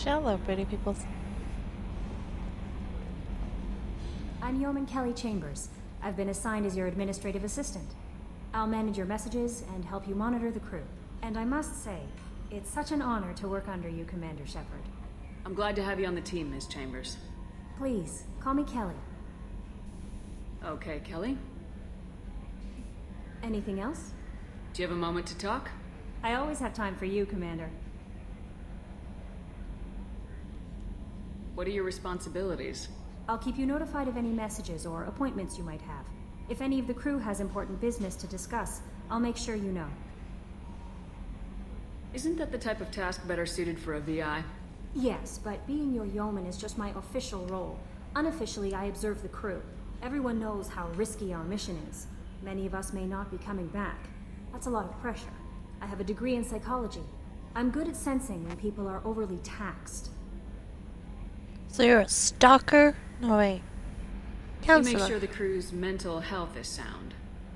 Hello, pretty people. I'm Yeoman Kelly Chambers. I've been assigned as your administrative assistant. I'll manage your messages and help you monitor the crew. And I must say, it's such an honor to work under you, Commander Shepard. I'm glad to have you on the team, Ms. Chambers. Please, call me Kelly. Okay, Kelly. Anything else? Do you have a moment to talk? I always have time for you, Commander. What are your responsibilities? I'll keep you notified of any messages or appointments you might have. If any of the crew has important business to discuss, I'll make sure you know. Isn't that the type of task better suited for a VI? Yes, but being your yeoman is just my official role. Unofficially, I observe the crew. Everyone knows how risky our mission is. Many of us may not be coming back. That's a lot of pressure. I have a degree in psychology. I'm good at sensing when people are overly taxed. So you're a stalker? No, wait. You Counselor. make sure the crew's mental health is sound.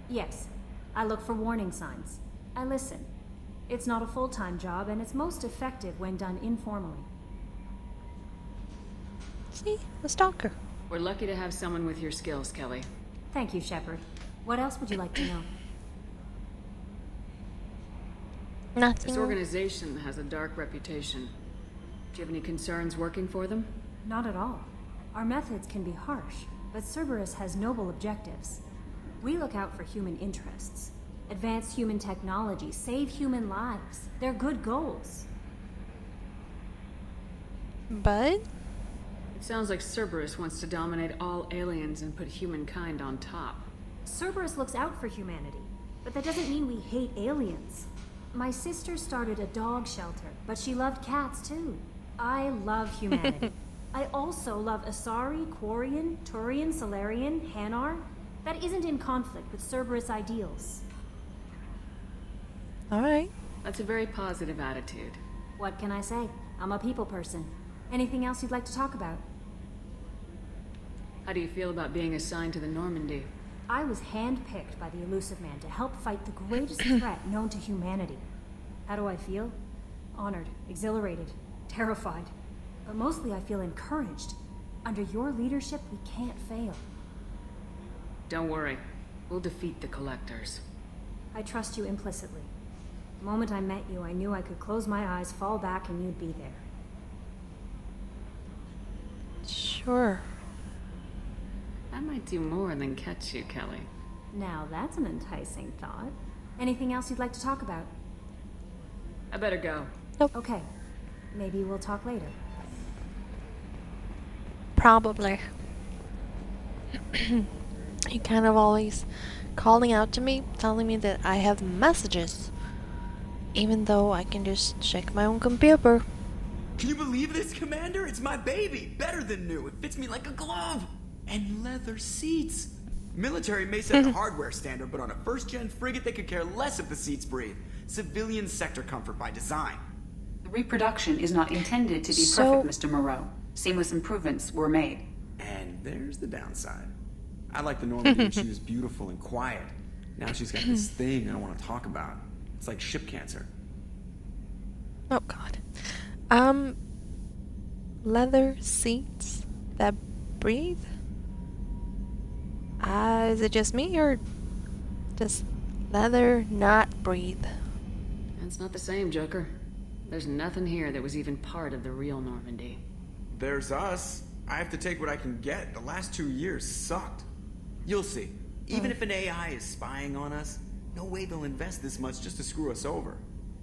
Yes, I look for warning signs. I listen. It's not a full-time job, and it's most effective when done informally. See? A stalker. We're lucky to have someone with your skills, Kelly. Thank you, Shepard. What else would you like to know? Nothing. This organization has a dark reputation. Do you have any concerns working for them? Not at all. Our methods can be harsh, but Cerberus has noble objectives. We look out for human interests. Advance human technology, save human lives. They're good goals. But? It sounds like Cerberus wants to dominate all aliens and put humankind on top. Cerberus looks out for humanity, but that doesn't mean we hate aliens. My sister started a dog shelter, but she loved cats too. I love humanity. I also love Asari, Quarian, Turian, Solarian, Hanar. That isn't in conflict with Cerberus ideals. Alright. That's a very positive attitude. What can I say? I'm a people person. Anything else you'd like to talk about? How do you feel about being assigned to the Normandy? I was handpicked by the Elusive Man to help fight the greatest threat known to humanity. How do I feel? Honored, exhilarated, terrified. But mostly I feel encouraged. Under your leadership, we can't fail. Don't worry. We'll defeat the Collectors. I trust you implicitly. The moment I met you, I knew I could close my eyes, fall back, and you'd be there. Sure. I might do more than catch you, Kelly. Now that's an enticing thought. Anything else you'd like to talk about? I better go. Okay. Maybe we'll talk later. Probably. You kind of always calling out to me, telling me that I have messages. Even though I can just check my own computer. Can you believe this, Commander? It's my baby! Better than new. It fits me like a glove! And leather seats. Military may set the hardware standard, but on a first-gen frigate, they could care less if the seats breathe. Civilian sector comfort by design. The reproduction is not intended to be perfect, Mr. Moreau. Seamless improvements were made. And there's the downside. I like the Normandy when she was beautiful and quiet. Now she's got this thing I want to talk about. It's like ship cancer. Oh god. Leather seats that breathe? Is it just me or does leather not breathe? It's not the same, Joker. There's nothing here that was even part of the real Normandy. There's us. I have to take what I can get. The last 2 years sucked. You'll see. Even if an AI is spying on us, no way they'll invest this much just to screw us over.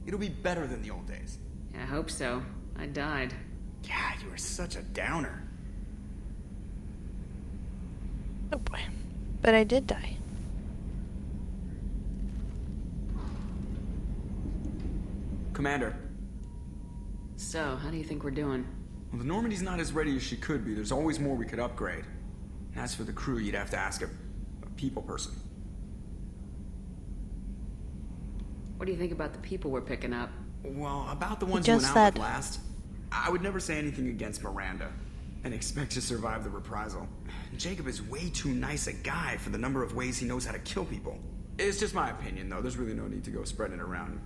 It'll be better than the old days. I hope so. I died. Yeah, you are such a downer. Oh boy. But I did die. Commander. So, how do you think we're doing? Well, the Normandy's not as ready as she could be. There's always more we could upgrade. And as for the crew, you'd have to ask a people person. What do you think about the people we're picking up? Well, about the ones You who just went out said. with last, I would never say anything against Miranda and expect to survive the reprisal. Jacob is way too nice a guy for the number of ways he knows how to kill people. It's just my opinion, though. There's really no need to go spreading it around.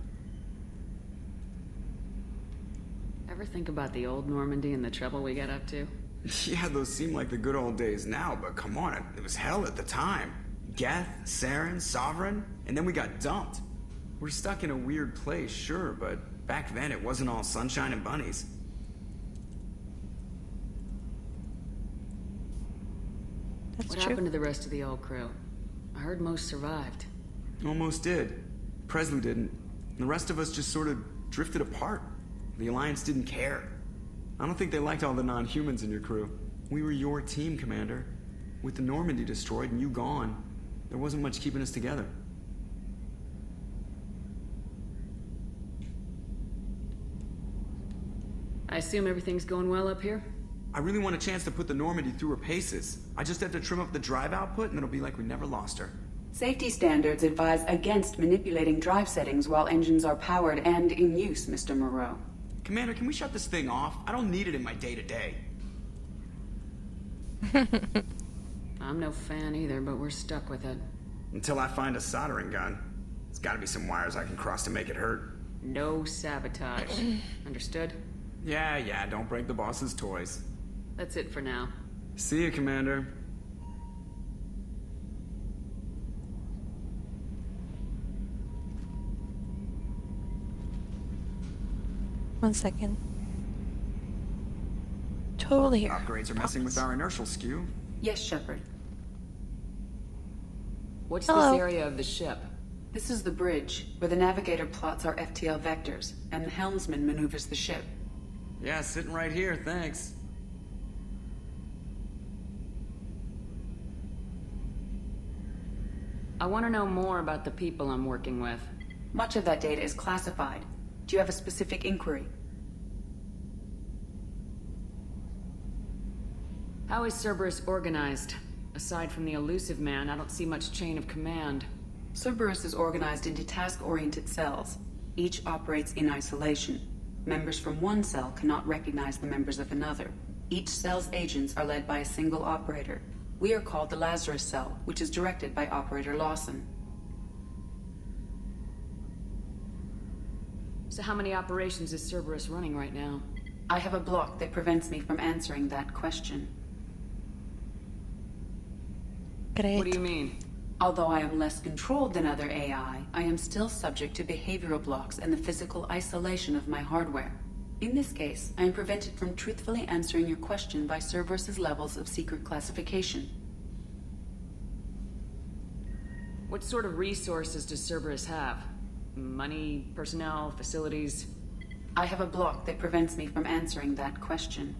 Ever think about the old Normandy and the trouble we got up to? Yeah, those seem like the good old days now, but come on, it was hell at the time. Geth, Saren, Sovereign, and then we got dumped. We're stuck in a weird place, sure, but back then it wasn't all sunshine and bunnies. That's What true. happened to the rest of the old crew? I heard most survived. Almost did. Presley didn't. The rest of us just sort of drifted apart. The Alliance didn't care. I don't think they liked all the non-humans in your crew. We were your team, Commander. With the Normandy destroyed and you gone, there wasn't much keeping us together. I assume everything's going well up here? I really want a chance to put the Normandy through her paces. I just have to trim up the drive output and it'll be like we never lost her. Safety standards advise against manipulating drive settings while engines are powered and in use, Mr. Moreau. Commander, can we shut this thing off? I don't need it in my day-to-day. I'm no fan either, but we're stuck with it. Until I find a soldering gun. There's gotta be some wires I can cross to make it hurt. No sabotage. Understood? Yeah, don't break the boss's toys. That's it for now. See you, Commander. One second. Totally here. Upgrades are messing with our inertial skew. Yes, Shepard. What's Hello. this area of the ship? This is the bridge, where the navigator plots our FTL vectors, and the helmsman maneuvers the ship. Yeah, sitting right here, thanks. I want to know more about the people I'm working with. Much of that data is classified. Do you have a specific inquiry? How is Cerberus organized? Aside from the elusive man, I don't see much chain of command. Cerberus is organized into task-oriented cells. Each operates in isolation. Members from one cell cannot recognize the members of another. Each cell's agents are led by a single operator. We are called the Lazarus Cell, which is directed by Operator Lawson. So how many operations is Cerberus running right now? I have a block that prevents me from answering that question. Great. What do you mean? Although I am less controlled than other AI, I am still subject to behavioral blocks and the physical isolation of my hardware. In this case, I am prevented from truthfully answering your question by Cerberus's levels of secret classification. What sort of resources does Cerberus have? Money, personnel, facilities? I have a block that prevents me from answering that question.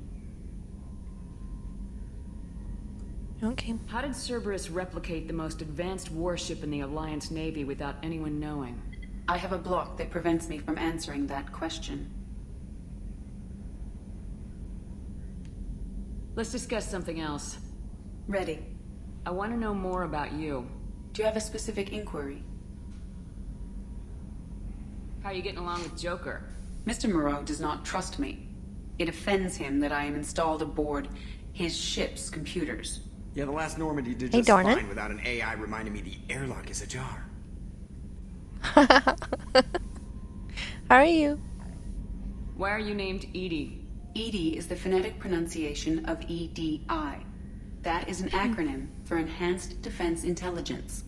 Okay. How did Cerberus replicate the most advanced warship in the Alliance Navy without anyone knowing? I have a block that prevents me from answering that question. Let's discuss something else. Ready. I want to know more about you. Do you have a specific inquiry? How are you getting along with Joker? Mr. Moreau does not trust me. It offends him that I am installed aboard his ship's computers. Yeah, the last Normandy did Hey, just darn it. fine without an AI reminding me the airlock is ajar. How are you? Why are you named Edie? EDI is the phonetic pronunciation of EDI. That is an acronym for Enhanced Defense Intelligence.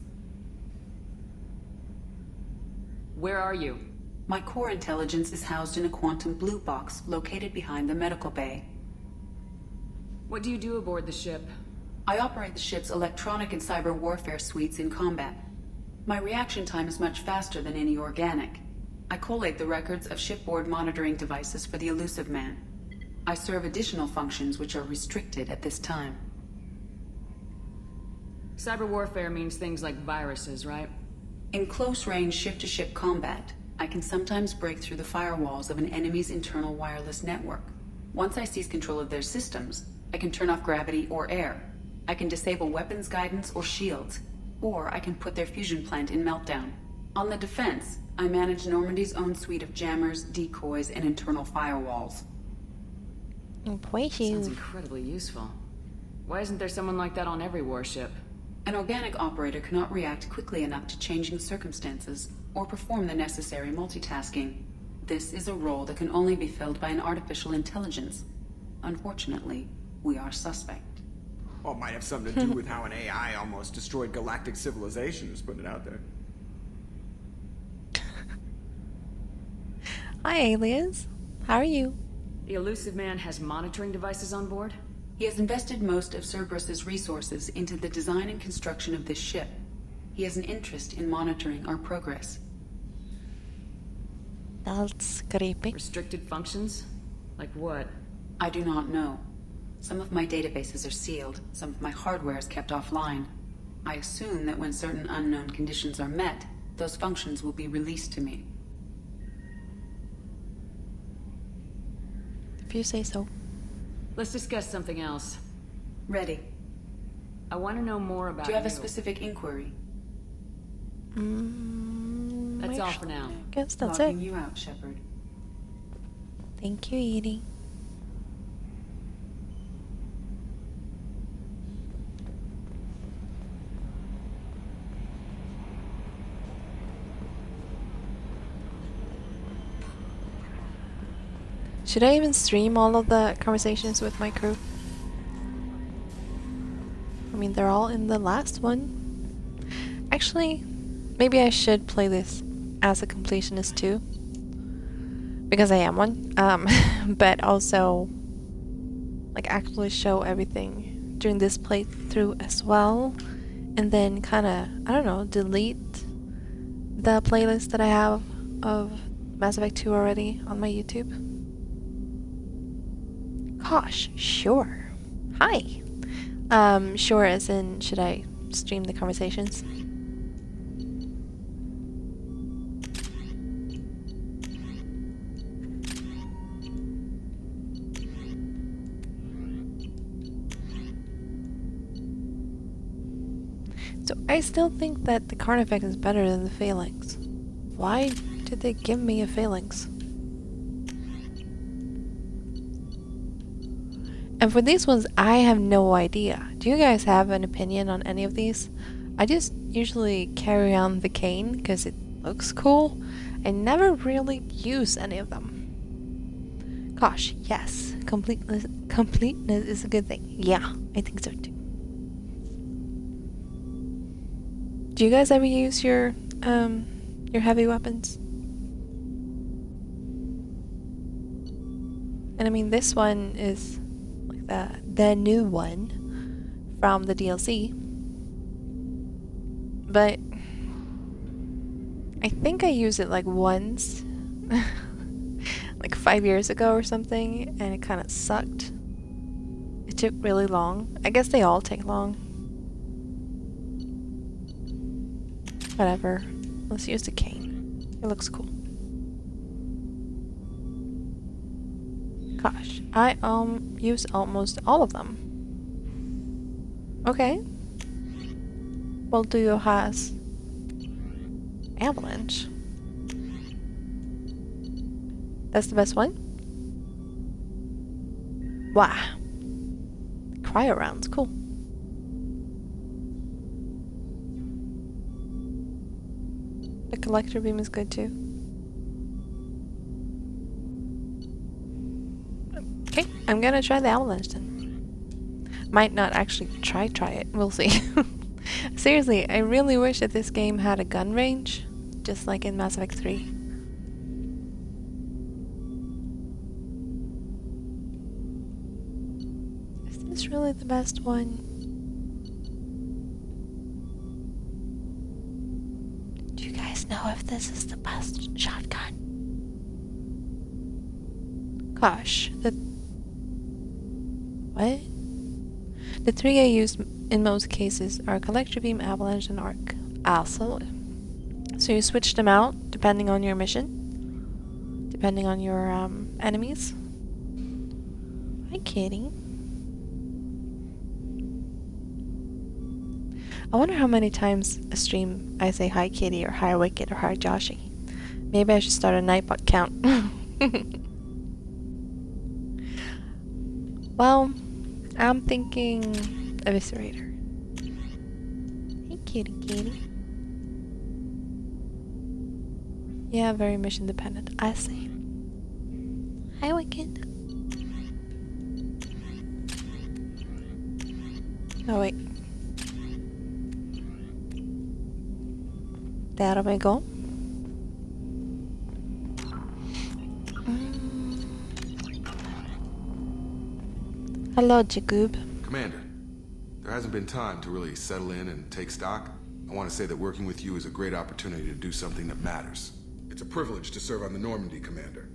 Where are you? My core intelligence is housed in a quantum blue box located behind the medical bay. What do you do aboard the ship? I operate the ship's electronic and cyber warfare suites in combat. My reaction time is much faster than any organic. I collate the records of shipboard monitoring devices for the elusive man. I serve additional functions which are restricted at this time. Cyber warfare means things like viruses, right? In close-range ship-to-ship combat, I can sometimes break through the firewalls of an enemy's internal wireless network. Once I seize control of their systems, I can turn off gravity or air. I can disable weapons guidance or shields, or I can put their fusion plant in meltdown. On the defense, I manage Normandy's own suite of jammers, decoys, and internal firewalls. Boy, Sounds you. incredibly useful. Why isn't there someone like that on every warship? An organic operator cannot react quickly enough to changing circumstances or perform the necessary multitasking. This is a role that can only be filled by an artificial intelligence. Unfortunately, we are suspect. Well, it might have something to do with how an AI almost destroyed galactic civilization, just putting it out there. Hi, aliens. How are you? The elusive man has monitoring devices on board? He has invested most of Cerberus's resources into the design and construction of this ship. He has an interest in monitoring our progress. That's creepy. Restricted functions? Like what? I do not know. Some of my databases are sealed, some of my hardware is kept offline. I assume that when certain unknown conditions are met, those functions will be released to me. If you say so. Let's discuss something else. Ready. I want to know more about Do you have a specific inquiry? That's all for now. I guess that's Logging it. you out, Shepard. Thank you, Edie. Should I even stream all of the conversations with my crew? I mean, they're all in the last one. Actually, maybe I should play this as a completionist too. Because I am one. But also, like, actually show everything during this playthrough as well. And then kinda, I don't know, delete the playlist that I have of Mass Effect 2 already on my YouTube. Gosh, sure. Hi. Sure as in, should I stream the conversations? So I still think that the Carnifex is better than the Phalanx. Why did they give me a Phalanx? And for these ones, I have no idea. Do you guys have an opinion on any of these? I just usually carry on the cane because it looks cool. I never really use any of them. Gosh, yes. Completeness is a good thing. Yeah, I think so too. Do you guys ever use your heavy weapons? And I mean, this one is the new one from the DLC, but I think I used it like once like 5 years ago or something, and it kind of sucked. It took really long. I guess they all take long. Whatever, let's use the cane. It looks cool. Gosh, I use almost all of them. Okay. Well, Duo has Avalanche. That's the best one? Wow. Cryo rounds, cool. The collector beam is good too. Okay, I'm gonna try the Avalanche then. Might not actually try it, we'll see. Seriously, I really wish that this game had a gun range, just like in Mass Effect 3. Is this really the best one? Do you guys know if this is the best shotgun? Gosh, what? The three I use in most cases are Collector Beam, Avalanche, and Arc. Absolutely. So you switch them out depending on your mission, depending on your enemies. Hi, kitty. I wonder how many times a stream I say hi, kitty, or hi, wicked, or hi, Joshy. Maybe I should start a Nightbot count. Well, I'm thinking Eviscerator. Hey, kitty, kitty. Yeah, very mission dependent. I see. Hi, Wicked. Oh, wait. There we go. Hello, Jacob. Commander, there hasn't been time to really settle in and take stock. I want to say that working with you is a great opportunity to do something that matters. It's a privilege to serve on the Normandy, Commander.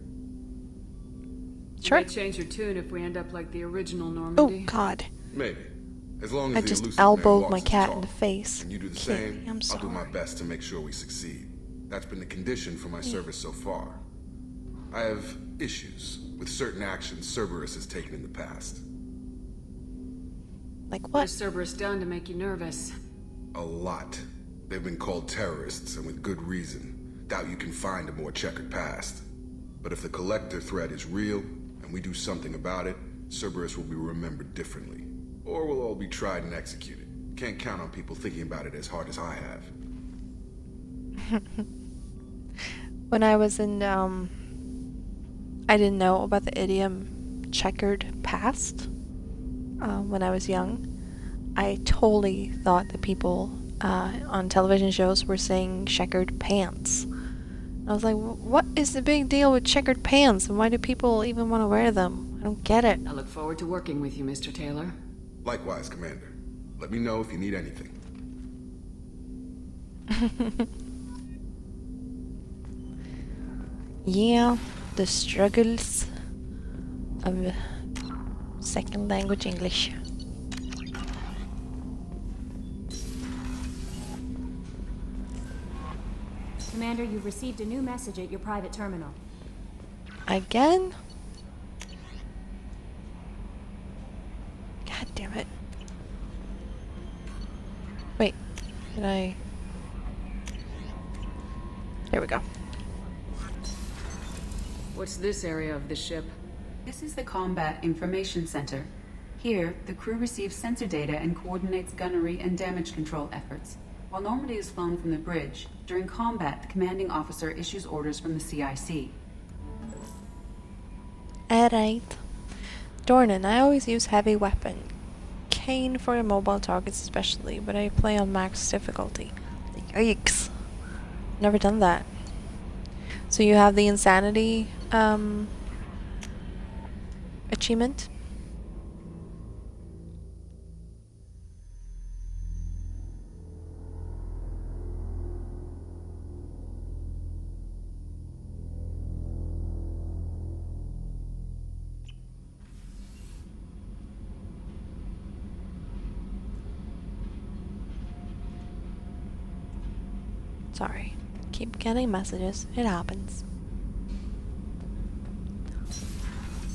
Sure. You may change your tune if we end up like the original Oh, Normandy. God. Maybe. As long as I the just elusive Mary elbowed walks my the cat talk. in the face. And you do the Kitty, same, I'm I'll do my sorry. best to make sure we succeed. That's been the condition for my service so far. I have issues with certain actions Cerberus has taken in the past. Like What what? has Cerberus done to make you nervous? A lot. They've been called terrorists, and with good reason. Doubt you can find a more checkered past. But if the Collector threat is real, and we do something about it, Cerberus will be remembered differently. Or we'll all be tried and executed. Can't count on people thinking about it as hard as I have. When I was in, I didn't know about the idiom checkered past. When I was young, I totally thought that people on television shows were saying checkered pants. I was like, what is the big deal with checkered pants, and why do people even want to wear them? I don't get it. I look forward to working with you, Mr. Taylor. Likewise, Commander. Let me know if you need anything. Yeah, the struggles of second language English. Commander, you've received a new message at your private terminal. Again? God damn it. Wait, did I... There we go. What's this area of the ship? This is the Combat Information Center. Here, the crew receives sensor data and coordinates gunnery and damage control efforts. While Normandy is flown from the bridge, during combat, the commanding officer issues orders from the CIC. Alright. Dornan, I always use heavy weapon. Cane for your mobile targets especially, but I play on max difficulty. Yikes. Never done that. So you have the insanity achievement? Sorry. Keep getting messages. It happens.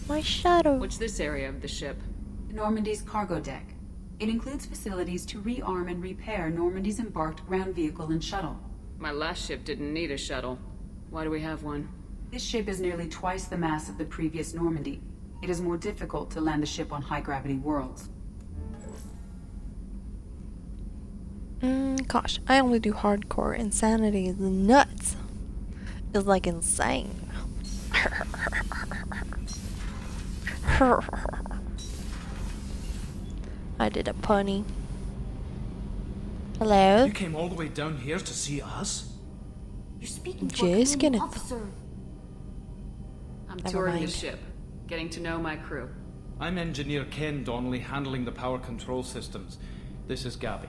My shadow. What's this area of the ship? Normandy's cargo deck. It includes facilities to rearm and repair Normandy's embarked ground vehicle and shuttle. My last ship didn't need a shuttle. Why do we have one? This ship is nearly twice the mass of the previous Normandy. It is more difficult to land the ship on high-gravity worlds. Gosh, I only do hardcore. Insanity is nuts. It's like insane. I did a punny. Hello? You came all the way down here to see us? You're speaking to a Just commanding gonna- officer. I'm Never touring the mind. ship, getting to know my crew. I'm Engineer Ken Donnelly, handling the power control systems. This is Gabby.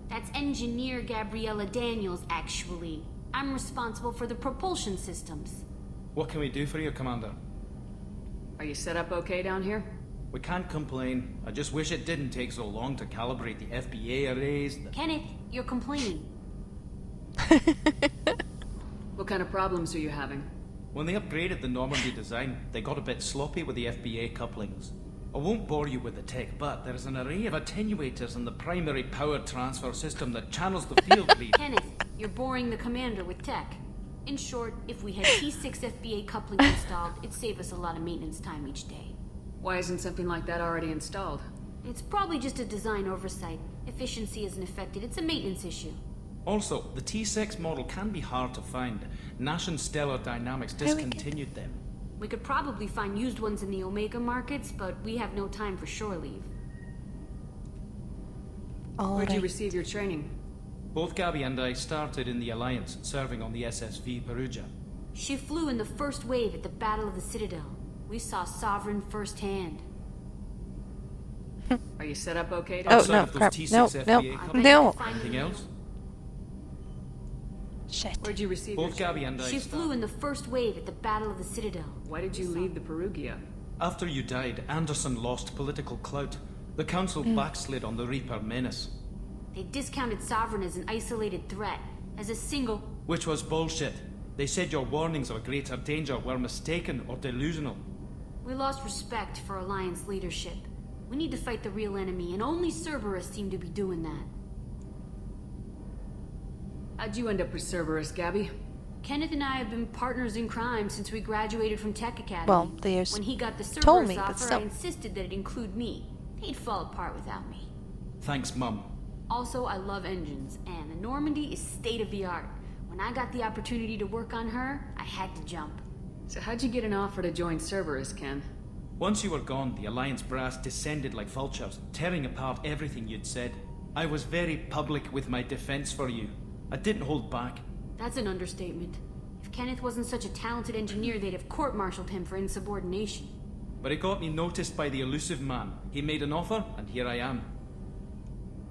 That's Engineer Gabriella Daniels, actually. I'm responsible for the propulsion systems. What can we do for you, Commander? Are you set up okay down here? We can't complain. I just wish it didn't take so long to calibrate the FBA arrays. Kenneth, you're complaining. What kind of problems are you having? When they upgraded the Normandy design, they got a bit sloppy with the FBA couplings. I won't bore you with the tech, but there is an array of attenuators in the primary power transfer system that channels the field lead. Kenneth, you're boring the commander with tech. In short, if we had T6 FBA coupling installed, it'd save us a lot of maintenance time each day. Why isn't something like that already installed? It's probably just a design oversight. Efficiency isn't affected, it's a maintenance issue. Also, the T6 model can be hard to find. Nash and Stellar Dynamics we get- discontinued them. We could probably find used ones in the Omega markets, but we have no time for shore leave. Where'd you Alright. receive your training? Both Gabby and I started in the Alliance, serving on the SSV Perugia. She flew in the first wave at the Battle of the Citadel. We saw Sovereign firsthand. Are you set up okay to Oh, Outside no, of those crap. T6 No, FBA no, couplings, no. Anything else? Shit. Where'd you receive Both your Gabby and I She started. flew in the first wave at the Battle of the Citadel. Why did you leave the Perugia? After you died, Anderson lost political clout. The Council backslid on the Reaper menace. They discounted Sovereign as an isolated threat, as a single... Which was bullshit. They said your warnings of a greater danger were mistaken or delusional. We lost respect for Alliance leadership. We need to fight the real enemy, and only Cerberus seemed to be doing that. How'd you end up with Cerberus, Gabby? Kenneth and I have been partners in crime since we graduated from Tech Academy. Well, they When he got the told Cerberus me, but offer, still. I insisted that it include me. He'd fall apart without me. Thanks, Mum. Also, I love engines, and the Normandy is state-of-the-art. When I got the opportunity to work on her, I had to jump. So how'd you get an offer to join Cerberus, Ken? Once you were gone, the Alliance brass descended like vultures, tearing apart everything you'd said. I was very public with my defense for you. I didn't hold back. That's an understatement. If Kenneth wasn't such a talented engineer, they'd have court-martialed him for insubordination. But it got me noticed by the elusive man. He made an offer, and here I am.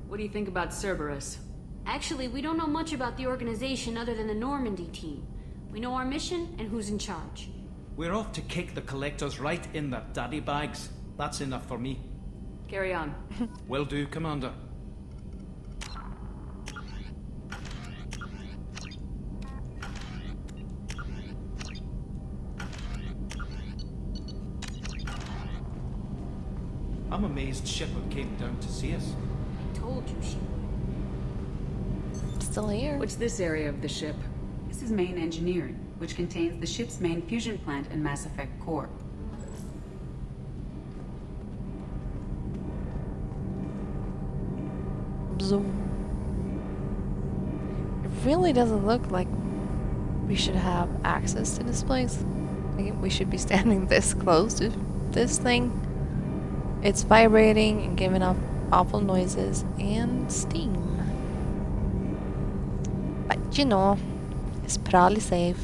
What do you think about Cerberus? Actually, we don't know much about the organization other than the Normandy team. We know our mission and who's in charge. We're off to kick the Collectors right in their daddy bags. That's enough for me. Carry on. Will do, Commander. I'm amazed Shepard came down to see us. I told you she would. Still here. What's this area of the ship? This is main engineering, which contains the ship's main fusion plant and Mass Effect core. Zoom. It really doesn't look like we should have access to this place. Like, we should be standing this close to this thing. It's vibrating and giving off awful noises and steam. But you know, it's probably safe.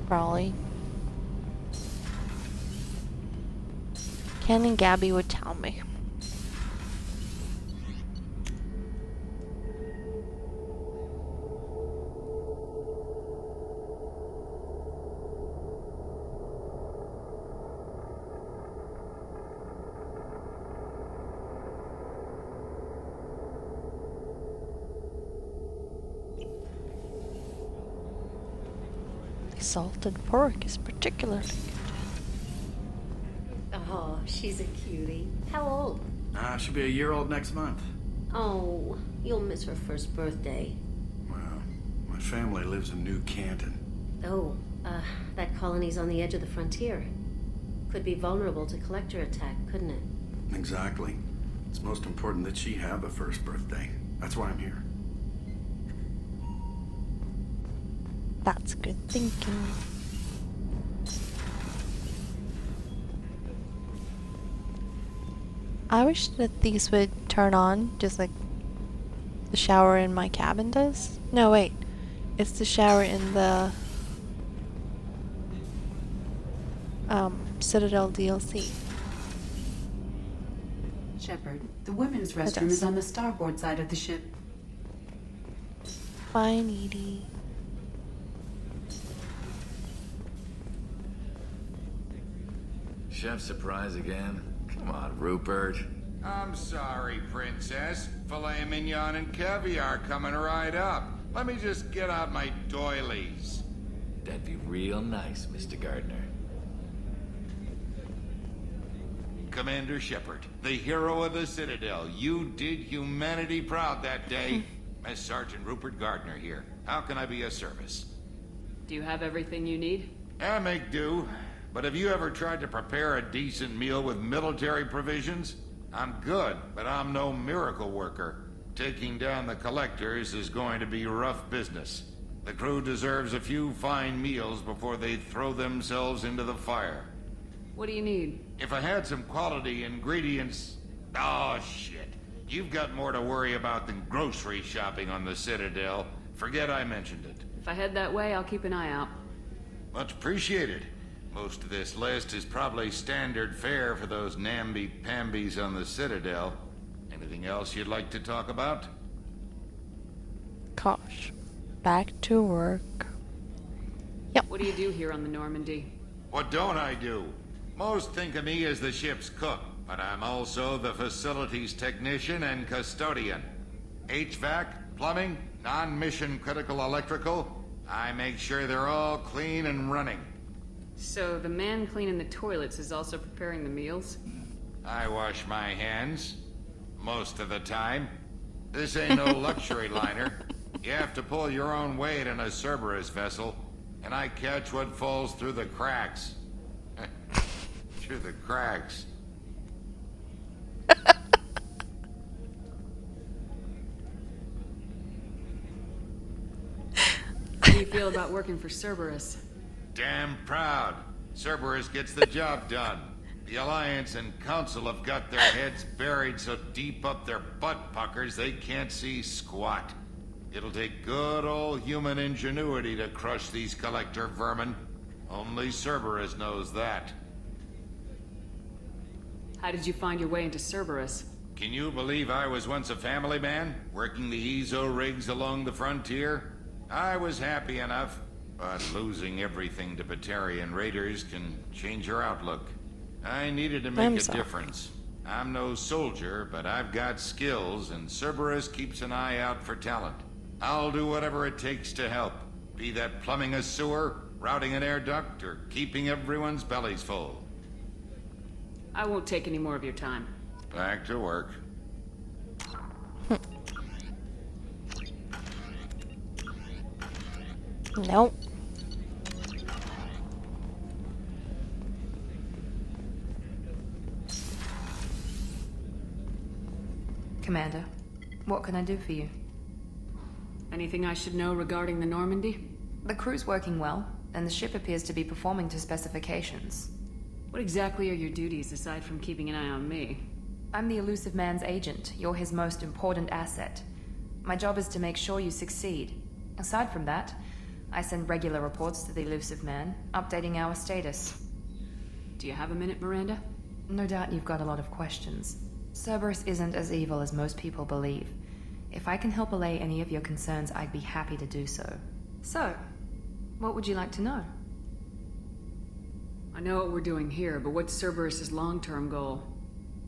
Probably. Ken and Gabby would tell me. Salted pork is particularly good. Oh, she's a cutie. How old? She'll be a year old next month. Oh, you'll miss her first birthday. Well, my family lives in New Canton. Oh, that colony's on the edge of the frontier. Could be vulnerable to collector attack, couldn't it? Exactly. It's most important that she have a first birthday. That's why I'm here. That's good thinking. I wish that these would turn on just like the shower in my cabin does. No, wait. It's the shower in the Citadel DLC. Shepard, the women's It restroom does. is on the starboard side of the ship. Fine, Edie. Chef surprise again? Come on, Rupert. I'm sorry, Princess. Filet mignon and caviar coming right up. Let me just get out my doilies. That'd be real nice, Mr. Gardner. Commander Shepard, the hero of the Citadel. You did humanity proud that day. As Sergeant Rupert Gardner here. How can I be of service? Do you have everything you need? I make do. But have you ever tried to prepare a decent meal with military provisions? I'm good, but I'm no miracle worker. Taking down the collectors is going to be rough business. The crew deserves a few fine meals before they throw themselves into the fire. What do you need? If I had some quality ingredients... Oh, shit. You've got more to worry about than grocery shopping on the Citadel. Forget I mentioned it. If I head that way, I'll keep an eye out. Much appreciated. Most of this list is probably standard fare for those namby-pambies on the Citadel. Anything else you'd like to talk about? Gosh. Back to work. Yep. What do you do here on the Normandy? What don't I do? Most think of me as the ship's cook, but I'm also the facilities technician and custodian. HVAC, plumbing, non-mission critical electrical. I make sure they're all clean and running. So the man cleaning the toilets is also preparing the meals? I wash my hands. Most of the time. This ain't no luxury liner. You have to pull your own weight in a Cerberus vessel, and I catch what falls through the cracks. Through the cracks. How do you feel about working for Cerberus? Damn proud. Cerberus gets the job done. The Alliance and Council have got their heads buried so deep up their butt puckers they can't see squat. It'll take good old human ingenuity to crush these collector vermin. Only Cerberus knows that. How did you find your way into Cerberus? Can you believe I was once a family man, working the EZO rigs along the frontier? I was happy enough, but losing everything to Batarian raiders can change your outlook. I needed to make a difference. I'm no soldier, but I've got skills, and Cerberus keeps an eye out for talent. I'll do whatever it takes to help, be that plumbing a sewer, routing an air duct, or keeping everyone's bellies full. I won't take any more of your time. Back to work. Nope. Commander, what can I do for you? Anything I should know regarding the Normandy? The crew's working well, and the ship appears to be performing to specifications. What exactly are your duties aside from keeping an eye on me? I'm the elusive man's agent. You're his most important asset. My job is to make sure you succeed. Aside from that, I send regular reports to the elusive man, updating our status. Do you have a minute, Miranda? No doubt you've got a lot of questions. Cerberus isn't as evil as most people believe. If I can help allay any of your concerns, I'd be happy to do so. So, what would you like to know? I know what we're doing here, but what's Cerberus's long-term goal?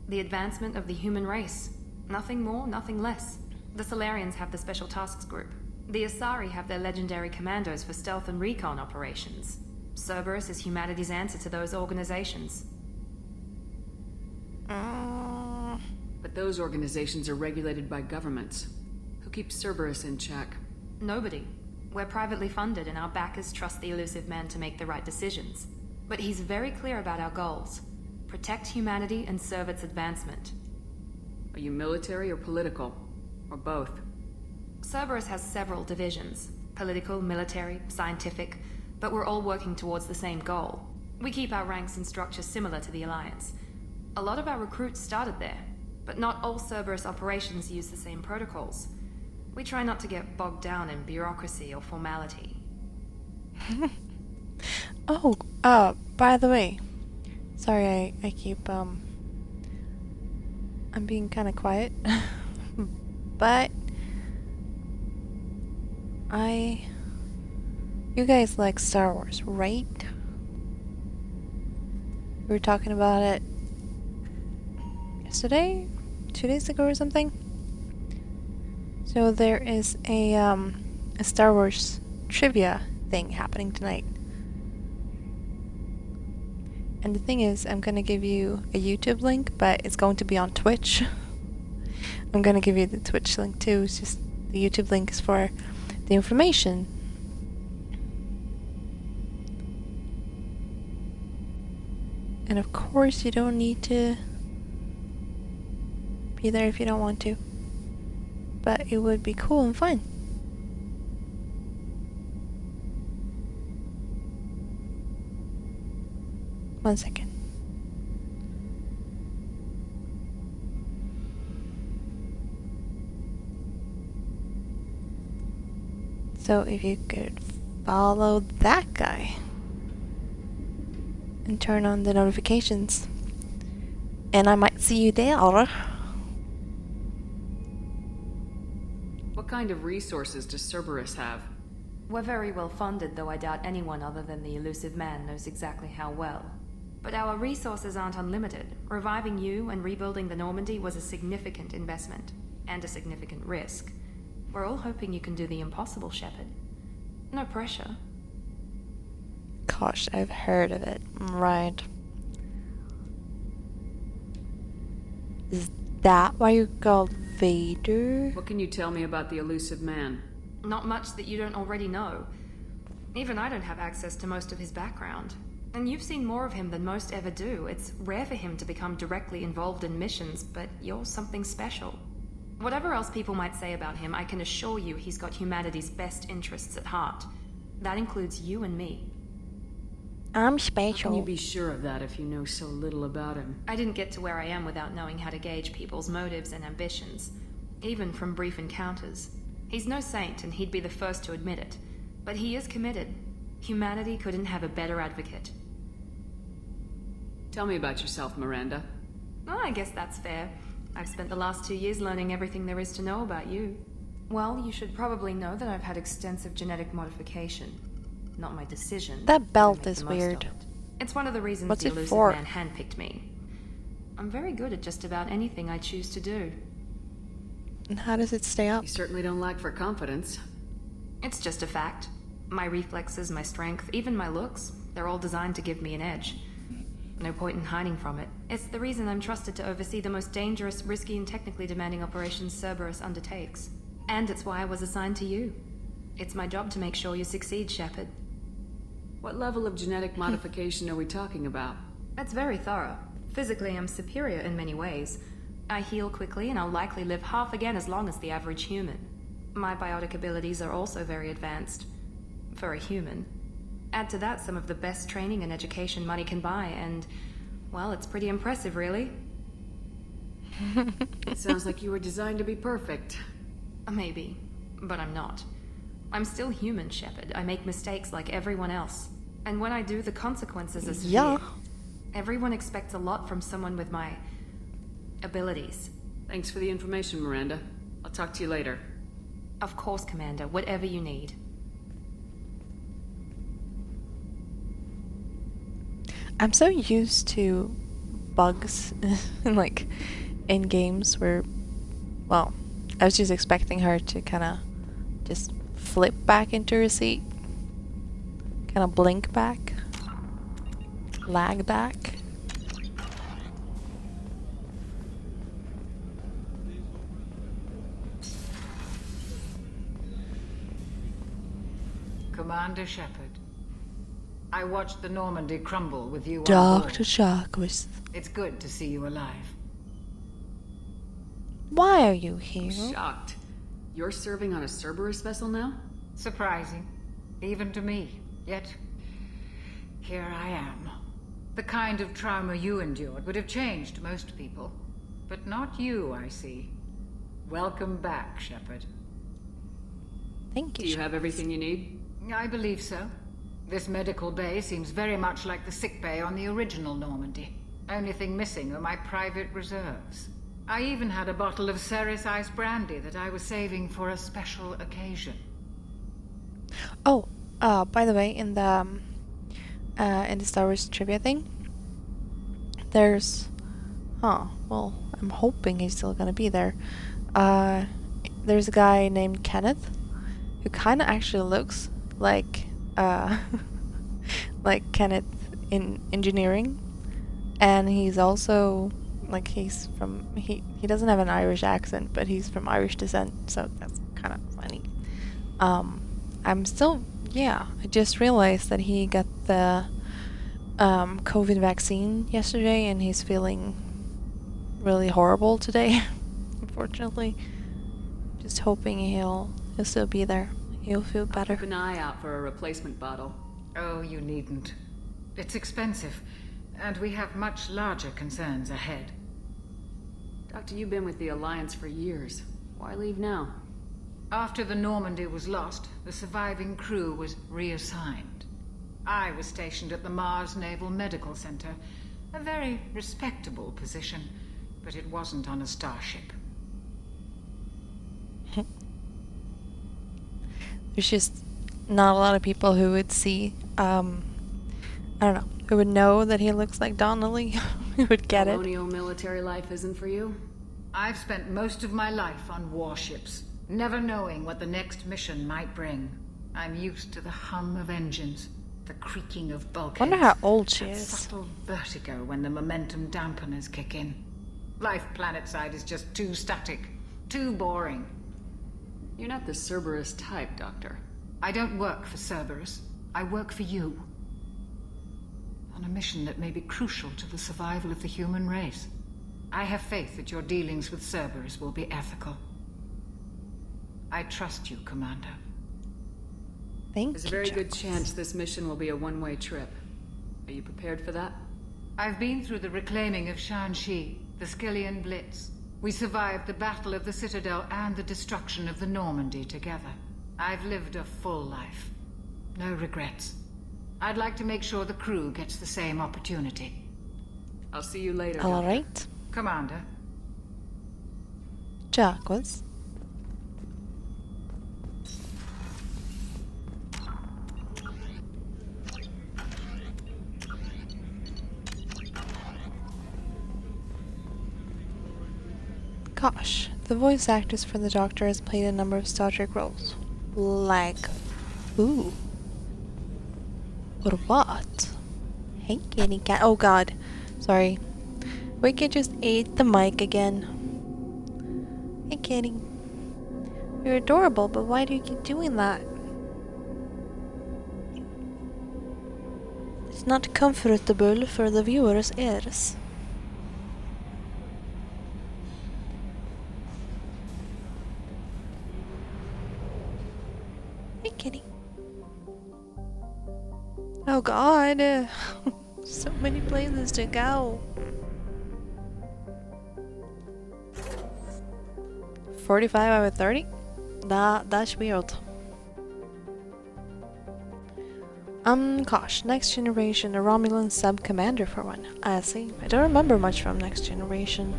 The advancement of the human race. Nothing more, nothing less. The Solarians have the Special Tasks Group. The Asari have their legendary commandos for stealth and recon operations. Cerberus is humanity's answer to those organizations. But those organizations are regulated by governments. Who keeps Cerberus in check? Nobody. We're privately funded and our backers trust the elusive man to make the right decisions. But he's very clear about our goals. Protect humanity and serve its advancement. Are you military or political? Or both? Cerberus has several divisions. Political, military, scientific, but we're all working towards the same goal. We keep our ranks and structure similar to the Alliance. A lot of our recruits started there, but not all Cerberus operations use the same protocols. We try not to get bogged down in bureaucracy or formality. Oh, by the way, sorry I keep, I'm being kind of quiet, but you guys like Star Wars, right? We were talking about it yesterday, 2 days ago or something. So there is a Star Wars trivia thing happening tonight. And the thing is, I'm gonna give you a YouTube link, but it's going to be on Twitch. I'm gonna give you the Twitch link too. It's just the YouTube link is for the information. And of course, you don't need to be there if you don't want to. But it would be cool and fun. 1 second. So if you could follow that guy and turn on the notifications, and I might see you there. What kind of resources does Cerberus have? We're very well funded, though I doubt anyone other than the elusive man knows exactly how well. But our resources aren't unlimited. Reviving you and rebuilding the Normandy was a significant investment, and a significant risk. We're all hoping you can do the impossible, Shepard. No pressure. Gosh, I've heard of it. Right. Is that why you called Vader? What can you tell me about the elusive man? Not much that you don't already know. Even I don't have access to most of his background. And you've seen more of him than most ever do. It's rare for him to become directly involved in missions, but you're something special. Whatever else people might say about him, I can assure you he's got humanity's best interests at heart. That includes you and me. I'm How special. can you be sure of that if you know so little about him? I didn't get to where I am without knowing how to gauge people's motives and ambitions, even from brief encounters. He's no saint, and he'd be the first to admit it. But he is committed. Humanity couldn't have a better advocate. Tell me about yourself, Miranda. Oh, I guess that's fair. I've spent the last 2 years learning everything there is to know about you. Well, you should probably know that I've had extensive genetic modification. Not my decision. That belt but I make is the most weird. of it. It's one of the reasons What's the it elusive for? man handpicked me. I'm very good at just about anything I choose to do. And how does it stay up? You certainly don't lack for confidence. It's just a fact. My reflexes, my strength, even my looks, they're all designed to give me an edge. No point in hiding from it. It's the reason I'm trusted to oversee the most dangerous, risky, and technically demanding operations Cerberus undertakes. And it's why I was assigned to you. It's my job to make sure you succeed, Shepard. What level of genetic modification are we talking about? That's very thorough. Physically, I'm superior in many ways. I heal quickly, and I'll likely live half again as long as the average human. My biotic abilities are also very advanced. For a human. Add to that some of the best training and education money can buy, and, well, it's pretty impressive, really. It sounds like you were designed to be perfect. Maybe, but I'm not. I'm still human, Shepard. I make mistakes like everyone else. And when I do, the consequences are severe. Yeah. Everyone expects a lot from someone with my abilities. Thanks for the information, Miranda. I'll talk to you later. Of course, Commander. Whatever you need. I'm so used to bugs like in games where, well, I was just expecting her to kind of just flip back into her seat, kind of blink back, lag back. Commander Shepard, I watched the Normandy crumble with you on Dr. board. Jarquez, It's good to see you alive. why are you here? Shocked. You're serving on a Cerberus vessel now? Surprising, even to me. Yet, here I am. The kind of trauma you endured would have changed most people. But not you, I see. Welcome back, Shepard. Thank you. Do you have everything you need? I believe so. This medical bay seems very much like the sick bay on the original Normandy. Only thing missing are my private reserves. I even had a bottle of Ceres Ice brandy that I was saving for a special occasion. Oh, by the way, in the Star Wars trivia thing, there's, well, I'm hoping he's still gonna be there. There's a guy named Kenneth who kind of actually looks like like Kenneth in engineering, and he's also like he doesn't have an Irish accent, but he's from Irish descent, so that's kind of funny. I'm still, I just realized that he got the COVID vaccine yesterday, and he's feeling really horrible today. Unfortunately, just hoping he'll still be there. He'll feel better. Keep an eye out for a replacement bottle. Oh, you needn't. It's expensive. and we have much larger concerns ahead. Doctor, you've been with the Alliance for years. Why leave now? After the Normandy was lost, the surviving crew was reassigned. I was stationed at the Mars Naval Medical Center, a very respectable position, but it wasn't on a starship. There's just not a lot of people who would see, I don't know, who would know that he looks like Donnelly, who would get it. Colonial military life isn't for you? I've spent most of my life on warships, never knowing what the next mission might bring. I'm used to the hum of engines, the creaking of bulkheads. Wonder how old she that is. Subtle vertigo when the momentum dampeners kick in. Life planetside is just too static, too boring. You're not the Cerberus type, Doctor. I don't work for Cerberus. I work for you. On a mission that may be crucial to the survival of the human race. I have faith that your dealings with Cerberus will be ethical. I trust you, Commander. Thank you. There's a very good chance this mission will be a one-way trip. Are you prepared for that? I've been through the reclaiming of Shanxi, the Skillian Blitz. We survived the Battle of the Citadel and the destruction of the Normandy together. I've lived a full life. No regrets. I'd like to make sure the crew gets the same opportunity. I'll see you later, All Doctor. right. Commander. Jacques. Gosh, the voice actress for the Doctor has played a number of Star Trek roles. Like, ooh. Or what? Hey, kitty cat. Oh god. Sorry. Wicked just ate the mic again. Hey, kitty. You're adorable, but why do you keep doing that? It's not comfortable for the viewers' ears. Hey, kitty. Oh god. So many places to go. 45 out of 30? That's weird. Gosh, Next Generation, a Romulan sub-commander for one. I see. I don't remember much from Next Generation.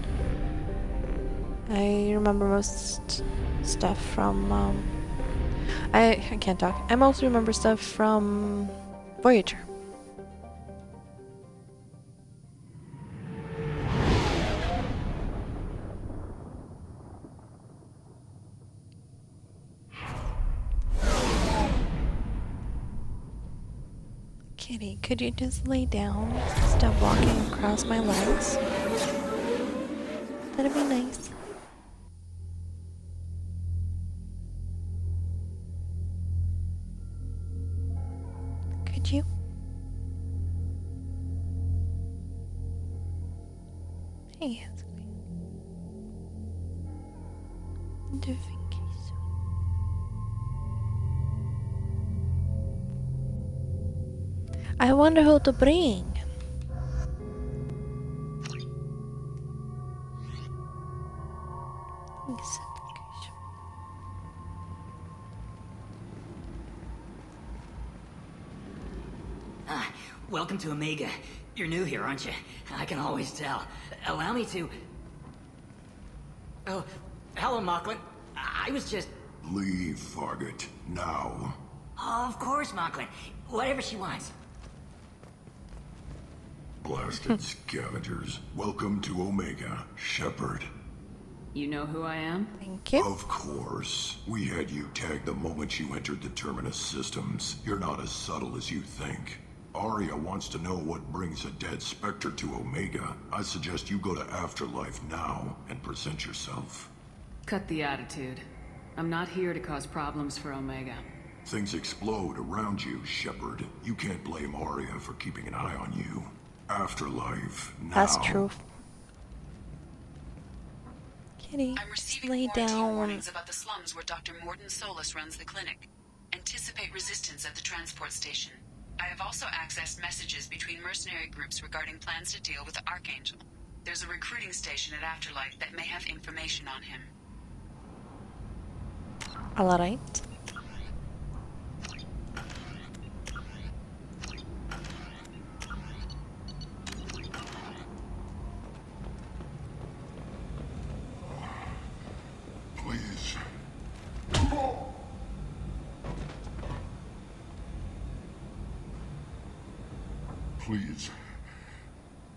I remember most stuff from, I can't talk. I mostly remember stuff from Voyager. Kitty, could you just lay down? Stop walking across my legs. That'd be nice. Could you? Hey, it's okay. I wonder who to bring. Welcome to Omega. You're new here, aren't you? I can always tell. Allow me to... Oh, hello, Mocklin. I was just... Leave, Fargate. Now. Oh, of course, Mocklin. Whatever she wants. Blasted scavengers. Welcome to Omega, Shepard. You know who I am? Thank you. Of course. We had you tagged the moment you entered the Terminus systems. You're not as subtle as you think. Arya wants to know what brings a dead Spectre to Omega. I suggest you go to Afterlife now and present yourself. Cut the attitude. I'm not here to cause problems for Omega. Things explode around you, Shepard. You can't blame Arya for keeping an eye on you. Afterlife now. That's true. Kitty, I'm receiving lay down. warnings about the slums where Dr. Morden Solus runs the clinic. Anticipate resistance at the transport station. I have also accessed messages between mercenary groups regarding plans to deal with the Archangel. There's a recruiting station at Afterlife that may have information on him. Alright. Please. Please.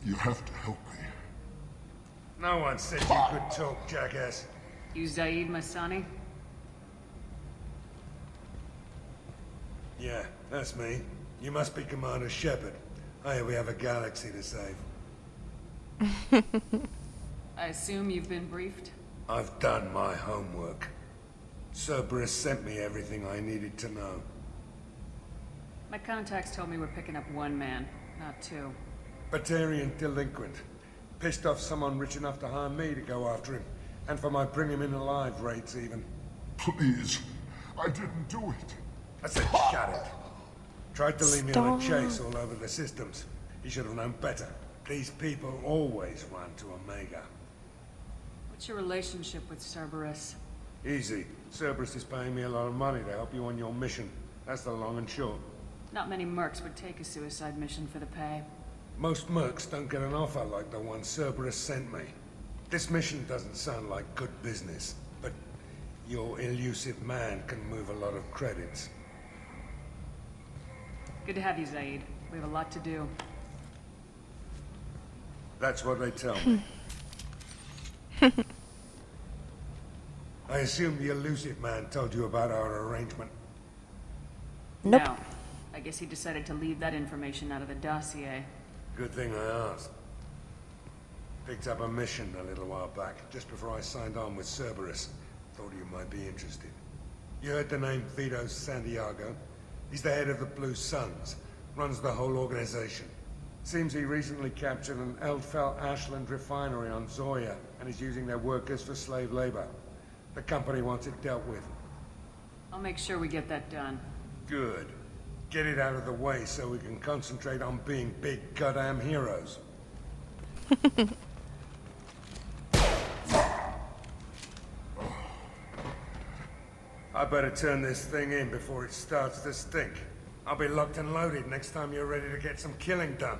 You have to help me. No one said you could talk, jackass. You Zaid Masani? Yeah, that's me. You must be Commander Shepard. Hey, we have a galaxy to save. I assume you've been briefed? I've done my homework. Cerberus sent me everything I needed to know. My contacts told me we're picking up one man, not two. Batarian delinquent. Pissed off someone rich enough to hire me to go after him. And for my bring him in alive rates even. Please. I didn't do it. I said shut it. Tried to leave me on a chase all over the systems. He should have known better. These people always run to Omega. What's your relationship with Cerberus? Easy. Cerberus is paying me a lot of money to help you on your mission. That's the long and short. Not many mercs would take a suicide mission for the pay. Most mercs don't get an offer like the one Cerberus sent me. This mission doesn't sound like good business, but your elusive man can move a lot of credits. Good to have you, Zaid. We have a lot to do. That's what they tell me. I assume the elusive man told you about our arrangement. Nope. No. I guess he decided to leave that information out of the dossier. Good thing I asked. Picked up a mission a little while back, just before I signed on with Cerberus. Thought you might be interested. You heard the name Vito Santiago? He's the head of the Blue Suns, runs the whole organization. Seems he recently captured an Eldfell Ashland refinery on Zoya and is using their workers for slave labor. The company wants it dealt with. I'll make sure we get that done. Good. Get it out of the way so we can concentrate on being big goddamn heroes. I better turn this thing in before it starts to stink. I'll be locked and loaded next time you're ready to get some killing done.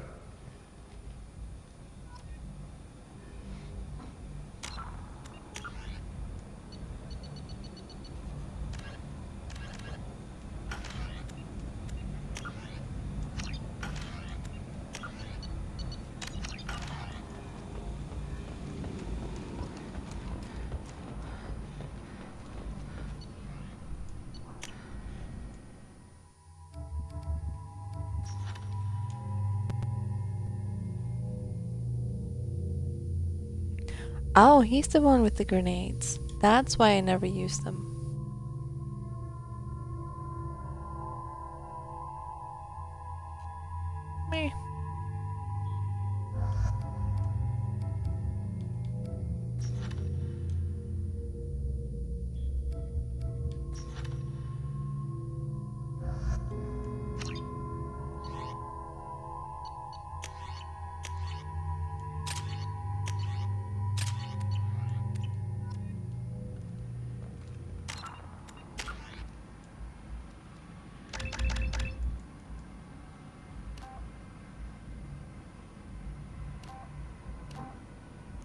Oh, he's the one with the grenades. That's why I never used them. Meh.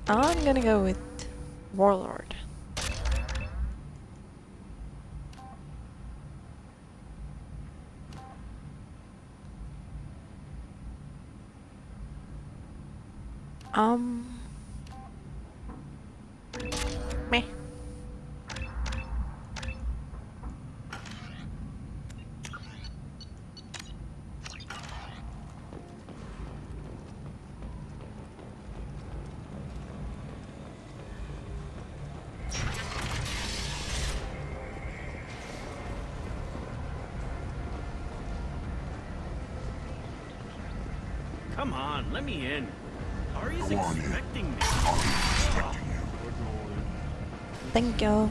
I'm gonna go with Warlord. Meh. Come on, let me in. Ari's Come on expecting me. Expecting you. Thank you.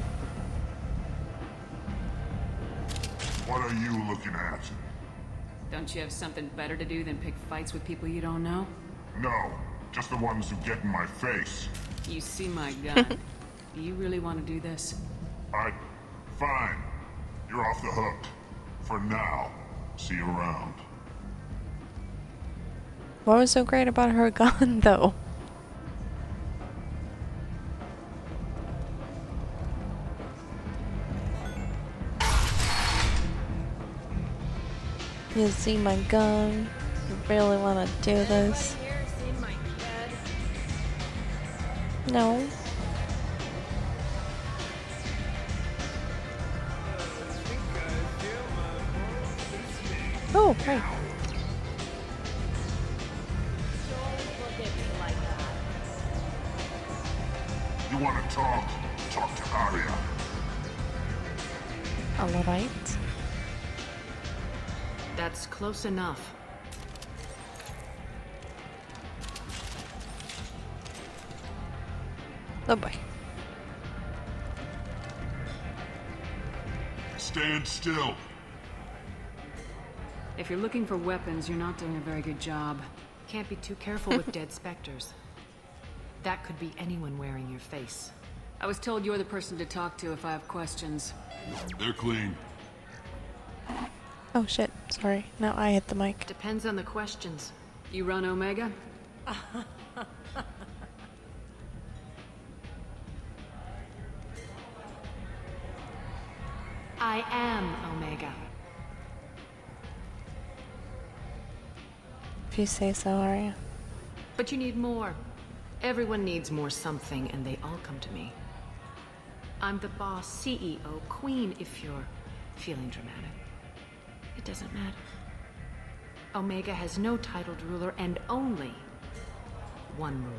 What are you looking at? Don't you have something better to do than pick fights with people you don't know? No, just the ones who get in my face. You see my gun. Do you really want to do this? Fine. You're off the hook. For now. See you around. What was so great about her gun, though? You see my gun? You really want to do this? No. Oh, right. You want to talk? Talk to Arya. Alright. That's close enough. Oh boy. Stand still. If you're looking for weapons, you're not doing a very good job. Can't be too careful with dead specters. That could be anyone wearing your face. I was told you're the person to talk to if I have questions. They're clean. Oh shit, sorry. Now I hit the mic. Depends on the questions. You run Omega? I am Omega. If you say so, Arya. But you need more. Everyone needs more something, and they all come to me. I'm the boss, CEO, queen, if you're feeling dramatic. It doesn't matter. Omega has no titled ruler and only one rule.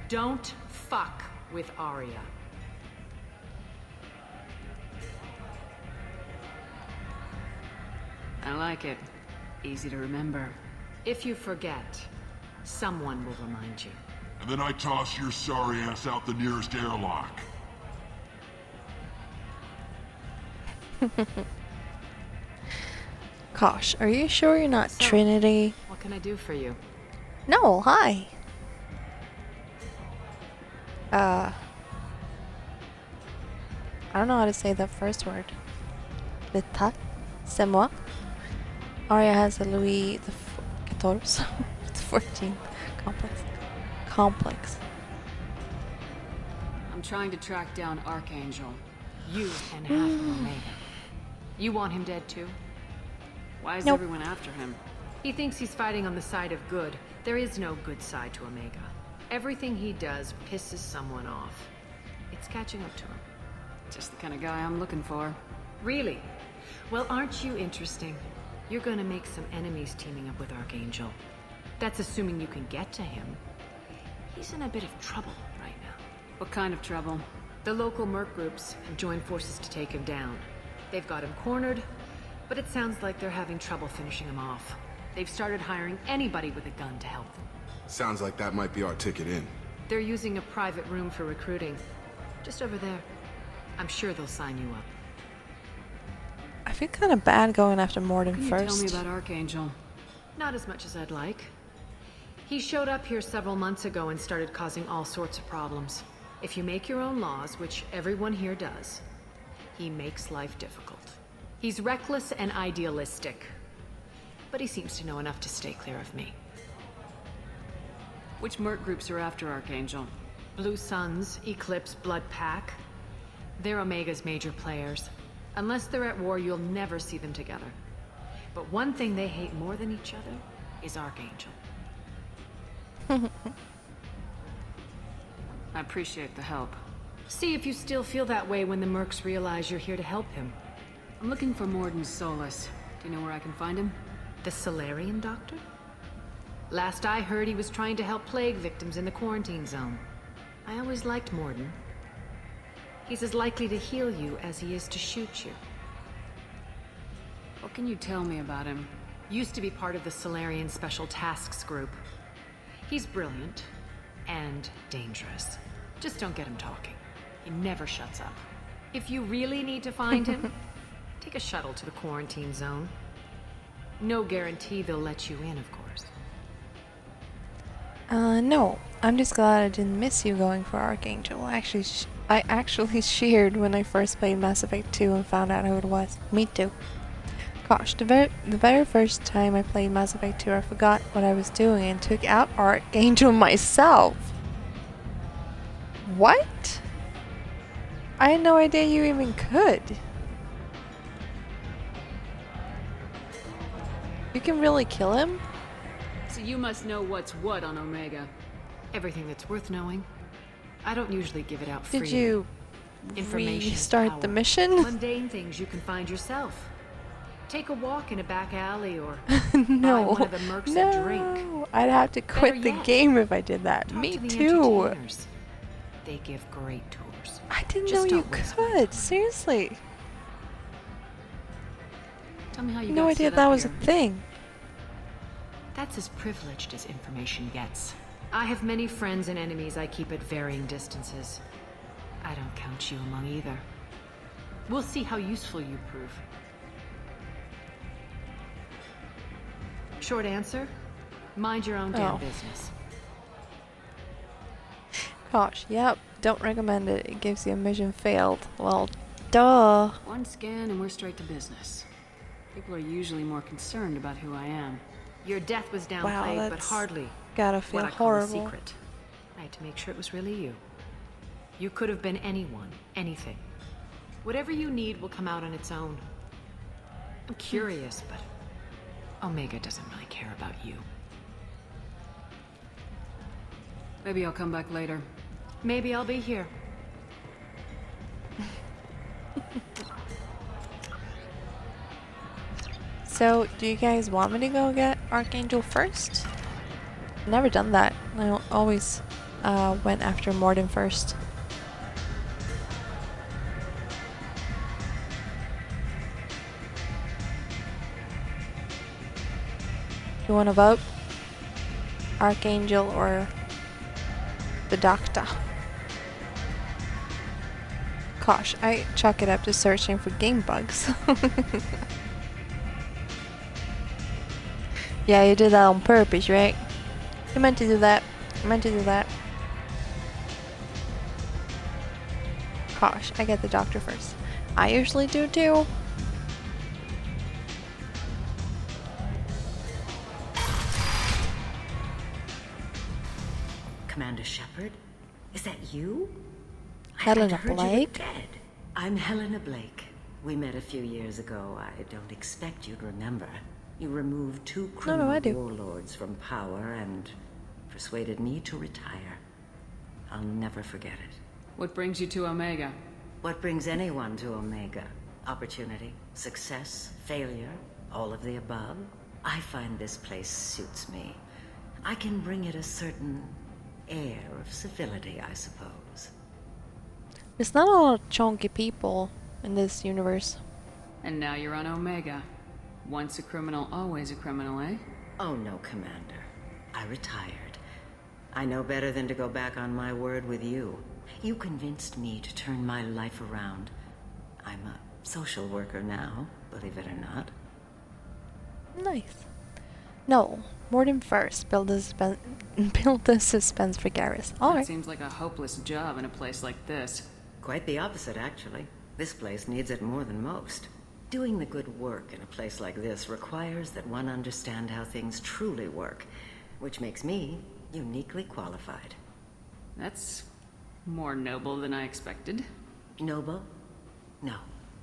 Don't fuck with Arya. I like it. Easy to remember. If you forget, someone will remind you. And then I toss your sorry ass out the nearest airlock. Gosh, are you sure you're not Trinity? What can I do for you? No, hi. I don't know how to say that first word. L'état, c'est moi. Arya has a Louis the 14th complex. I'm trying to track down Archangel. You and half of Omega. You want him dead too? Why is everyone after him? He thinks he's fighting on the side of good. There is no good side to Omega. Everything he does pisses someone off. It's catching up to him. Just the kind of guy I'm looking for. Really? Well, aren't you interesting? You're gonna make some enemies teaming up with Archangel. That's assuming you can get to him. He's in a bit of trouble right now. What kind of trouble? The local merc groups have joined forces to take him down. They've got him cornered, but it sounds like they're having trouble finishing him off. They've started hiring anybody with a gun to help them. Sounds like that might be our ticket in. They're using a private room for recruiting. Just over there. I'm sure they'll sign you up. I feel kind of bad going after Morden Can you first. tell me about Archangel? Not as much as I'd like. He showed up here several months ago and started causing all sorts of problems. If you make your own laws, which everyone here does, he makes life difficult. He's reckless and idealistic. But he seems to know enough to stay clear of me. Which merc groups are after Archangel? Blue Suns, Eclipse, Blood Pack. They're Omega's major players. Unless they're at war, you'll never see them together. But one thing they hate more than each other is Archangel. I appreciate the help. See if you still feel that way when the mercs realize you're here to help him. I'm looking for Morden Solus. Do you know where I can find him? The Solarian doctor? Last I heard, he was trying to help plague victims in the quarantine zone. I always liked Morden. He's as likely to heal you as he is to shoot you. What can you tell me about him? Used to be part of the Solarian Special Tasks Group. He's brilliant and dangerous. Just don't get him talking. He never shuts up. If you really need to find him, take a shuttle to the quarantine zone. No guarantee they'll let you in, of course. No. I'm just glad I didn't miss you going for Archangel. I actually cheered when I first played Mass Effect 2 and found out who it was. Me too. Gosh, the very first time I played Mass Effect 2, I forgot what I was doing and took out Archangel myself. What? I had no idea you even could. You can really kill him? So you must know what's what on Omega. Everything that's worth knowing. I don't usually give it out freely. Did you restart the mission? Mundane things you can find yourself. Take a walk in a back alley or no, buy one of the mercs a drink. I'd have to quit the game if I did that. Me too. They give great tours. I didn't know you could. Seriously. Tell me how you no got idea set that up was here. a thing. That's as privileged as information gets. I have many friends and enemies I keep at varying distances. I don't count you among either. We'll see how useful you prove. Short answer, mind your own damn business. Gosh, yep. Don't recommend it. It gives you a mission failed. Well, duh. One scan and we're straight to business. People are usually more concerned about who I am. Your death was downplayed, but hardly gotta feel what I call a horrible. secret. I had to make sure it was really you. You could have been anyone, anything. Whatever you need will come out on its own. I'm curious, but Omega doesn't really care about you. Maybe I'll come back later. Maybe I'll be here. So, do you guys want me to go get Archangel first? Never done that. I always went after Morden first. You want to vote? Archangel or the Doctor? Gosh, I chalk it up to searching for game bugs. Yeah, you did that on purpose, right? You meant to do that. You meant to do that. Gosh, I get the Doctor first. I usually do too. Commander Shepard? Is that you? Helena I heard Blake? you were dead. I'm Helena Blake. We met a few years ago. I don't expect you'd remember. You removed two criminal warlords from power and persuaded me to retire. I'll never forget it. What brings you to Omega? What brings anyone to Omega? Opportunity, success, failure, all of the above. I find this place suits me. I can bring it a certain air of civility, I suppose. There's not a lot of chunky people in this universe. And now you're on Omega. Once a criminal, always a criminal, eh? Oh no, Commander. I retired. I know better than to go back on my word with you. You convinced me to turn my life around. I'm a social worker now, believe it or not. Nice. No, Morden first. Build the suspense for Garrus. Alright. Seems like a hopeless job in a place like this. Quite the opposite, actually. This place needs it more than most. Doing the good work in a place like this requires that one understand how things truly work, which makes me uniquely qualified. That's more noble than I expected. Noble? No.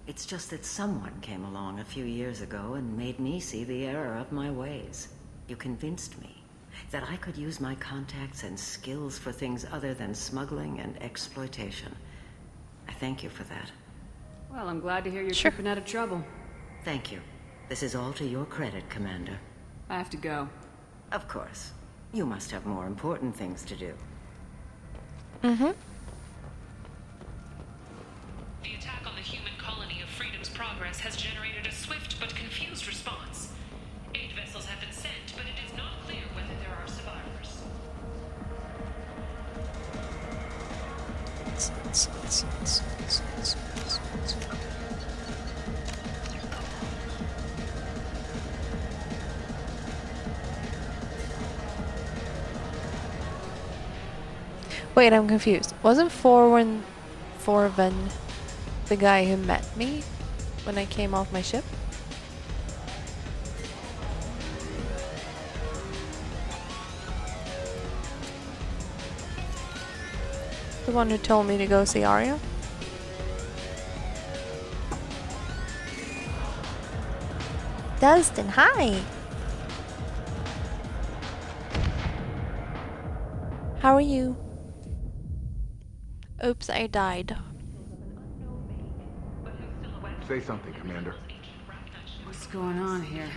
It's just that someone came along a few years ago and made me see the error of my ways. You convinced me that I could use my contacts and skills for things other than smuggling and exploitation. I thank you for that. Well, I'm glad to hear you're keeping out of trouble. Thank you. This is all to your credit, Commander. I have to go. Of course. You must have more important things to do. Mm-hmm. The attack on the human colony of Freedom's Progress has generated a swift but confused response. 8 vessels have been sent, but it is not clear whether there are survivors. Wait, I'm confused. Wasn't Forven the guy who met me when I came off my ship? The one who told me to go see Arya? Dustin, hi! How are you? Oops, I died. Say something, Commander. What's going on here?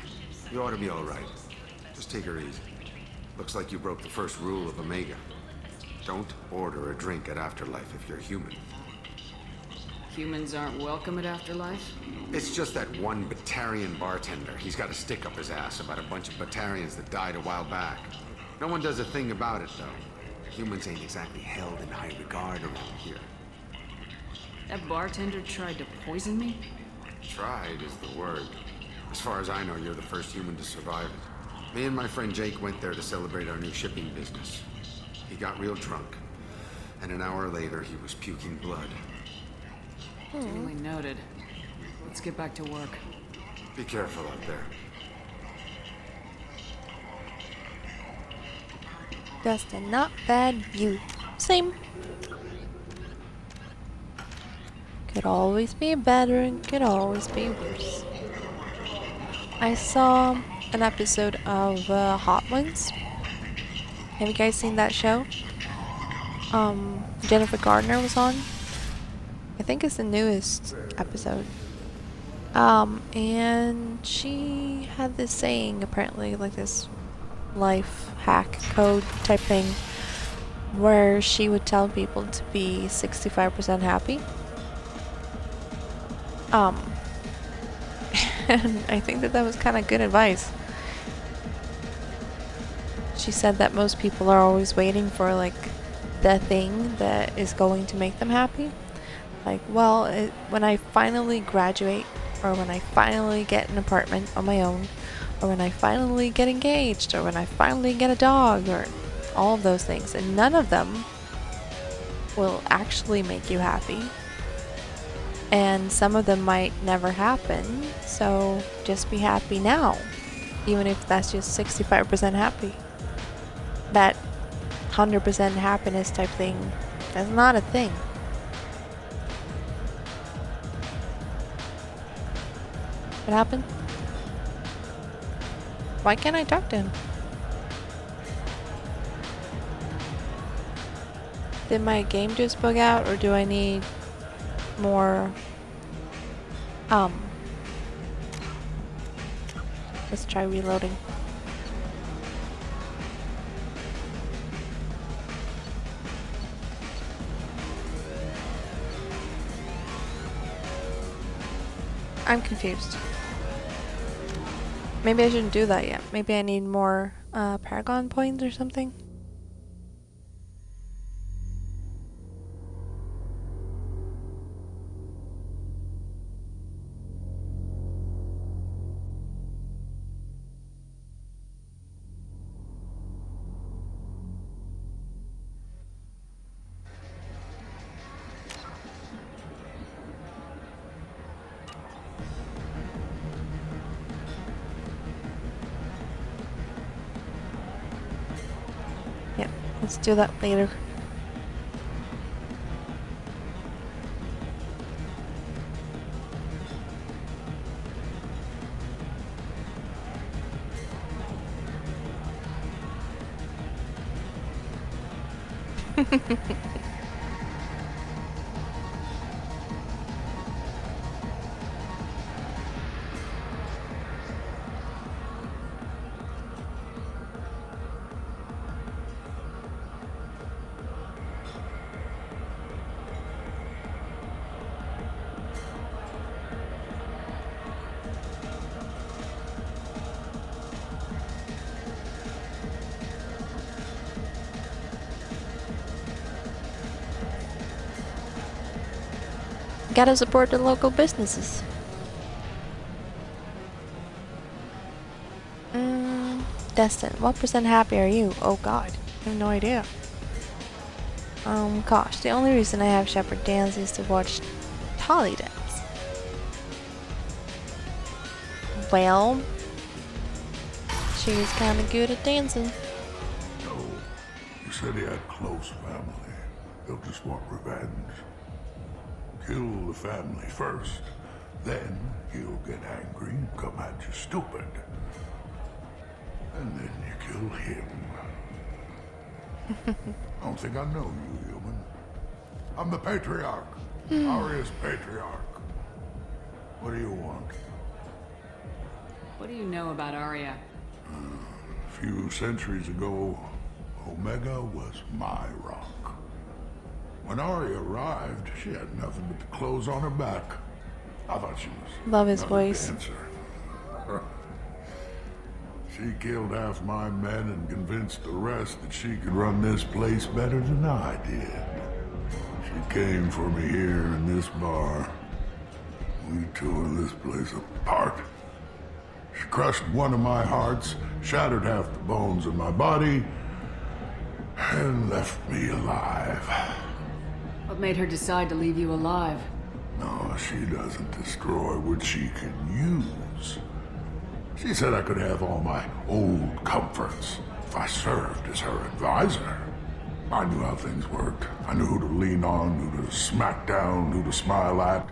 You ought to be all right. Just take her easy. Looks like you broke the first rule of Omega. Don't order a drink at Afterlife if you're human. Humans aren't welcome at Afterlife? It's just that one Batarian bartender. He's got a stick up his ass about a bunch of Batarians that died a while back. No one does a thing about it, though. Humans ain't exactly held in high regard around here. That bartender tried to poison me? Tried is the word. As far as I know, you're the first human to survive it. Me and my friend Jake went there to celebrate our new shipping business. He got real drunk, and an hour later he was puking blood. Duly noted. Let's get back to work. Be careful out there. Just a not bad view. Same. Could always be better and could always be worse. I saw an episode of Hot Ones. Have you guys seen that show? Jennifer Gardner was on. I think it's the newest episode. And she had this saying, apparently, like this life hack code type thing, where she would tell people to be 65% happy. And I think that was kind of good advice. She said that most people are always waiting for like the thing that is going to make them happy. Like, well, when I finally graduate, or when I finally get an apartment on my own, or when I finally get engaged, or when I finally get a dog, or all of those things. And none of them will actually make you happy. And some of them might never happen, so just be happy now, even if that's just 65% happy. That 100% happiness type thing, that's not a thing. What happened? Why can't I talk to him? Did my game just bug out, or do I need more? Let's try reloading. I'm confused. Maybe I shouldn't do that yet. Maybe I need more Paragon points or something. Let's do that later. Gotta support the local businesses. Destin, what % happy are you? Oh god, I have no idea. Gosh, the only reason I have Shepherd dance is to watch Tolly dance. Well, she's kinda good at dancing. No, you said he had close family. They'll just want revenge. Kill the family first, then he'll get angry and come at you stupid. And then you kill him. I don't think I know you, human. I'm the Patriarch. Aria's Patriarch. What do you want? What do you know about Arya? A few centuries ago, Omega was my rock. When Arya arrived, she had nothing but the clothes on her back. I thought she was Love his another voice. dancer. She killed half my men and convinced the rest that she could run this place better than I did. She came for me here in this bar. We tore this place apart. She crushed one of my hearts, shattered half the bones in my body, and left me alive. What made her decide to leave you alive? No, she doesn't destroy what she can use. She said I could have all my old comforts if I served as her advisor. I knew how things worked. I knew who to lean on, who to smack down, who to smile at.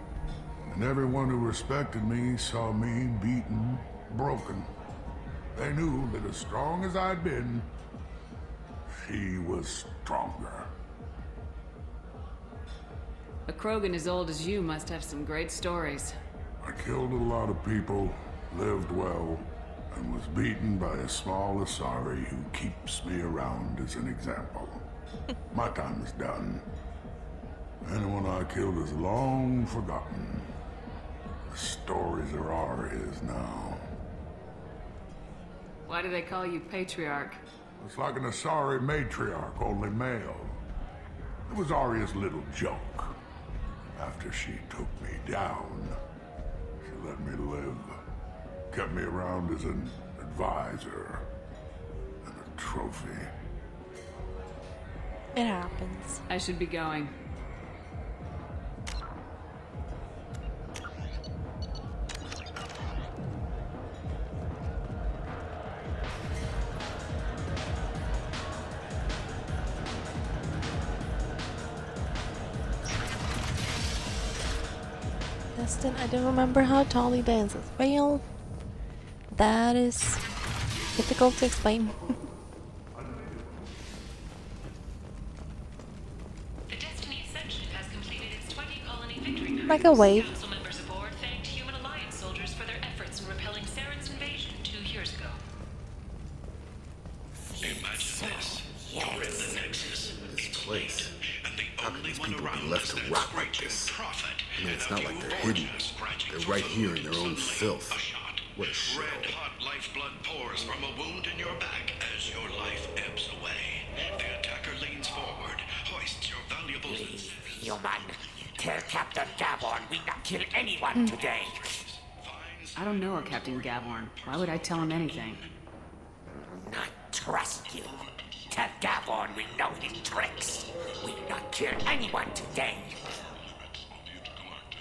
And everyone who respected me saw me beaten, broken. They knew that as strong as I'd been, she was stronger. A Krogan as old as you must have some great stories. I killed a lot of people, lived well, and was beaten by a small Asari who keeps me around as an example. My time is done. Anyone I killed is long forgotten. The stories are Aria's now. Why do they call you Patriarch? It's like an Asari matriarch, only male. It was Arya's little joke. After she took me down, she let me live. Kept me around as an advisor and a trophy. It happens. I should be going. Destin, I don't remember how Tolly dances. Well, that is difficult to explain. The Destiny Ascension has completed its 20 colony victory cruise. Like a wave. Council members aboard thanked Human Alliance soldiers for their efforts in repelling Saren's invasion 2 years ago. Imagine this. You're in the Nexus. This place. How can these people be left to rot like this? I mean, it's not like they're hidden. They're right here in their own filth. What a show. Red hot lifeblood pours from a wound in your back as your life ebbs away. The attacker leans forward, hoists your valuables. Leave, human. Tell Captain Gavorn we not kill anyone today. I don't know her, Captain Gavorn. Why would I tell him anything? Not trust you. Tell Gavorn we know his tricks. We not kill anyone today.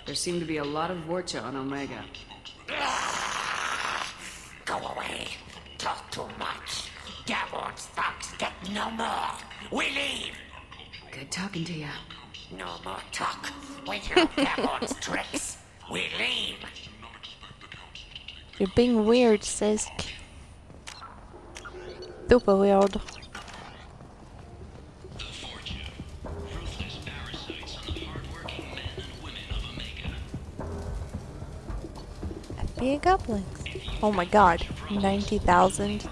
There seem to be a lot of Vorcha on Omega. Go away. Talk too much. Gavorn's thugs get no more. We leave. Good talking to you. No more talk. We know Gavorn's tricks. We leave. You're being weird, Sisk. Super weird. FBA goblins. Oh my god. 90,000.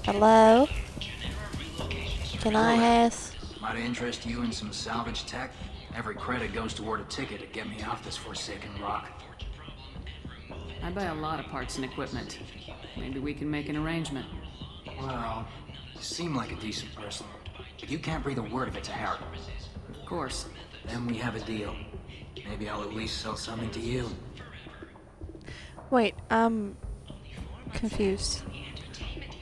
Hello? Can I ask? Might interest you in some salvage tech? Every credit goes toward a ticket to get me off this forsaken rock. I buy a lot of parts and equipment. Maybe we can make an arrangement. Well, you seem like a decent person. But you can't breathe a word of it to Harry. Of course. Then we have a deal. Maybe I'll at least sell something to you. Wait, I'm confused.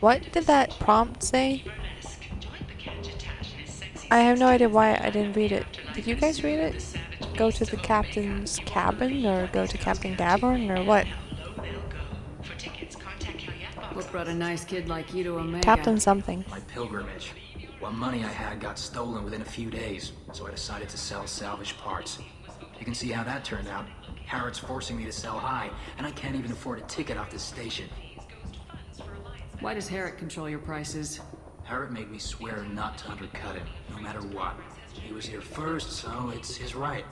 What did that prompt say? I have no idea why I didn't read it. Did you guys read it? Go to the captain's cabin, or go to Captain Gavin, or what? What brought a nice kid like you to Omega? Captain something. My pilgrimage. What money I had got stolen within a few days, so I decided to sell salvage parts. You can see how that turned out. Harrod's forcing me to sell high, and I can't even afford a ticket off this station. Why does Harrod control your prices? Harrod made me swear not to undercut him, no matter what. He was here first, so it's his right.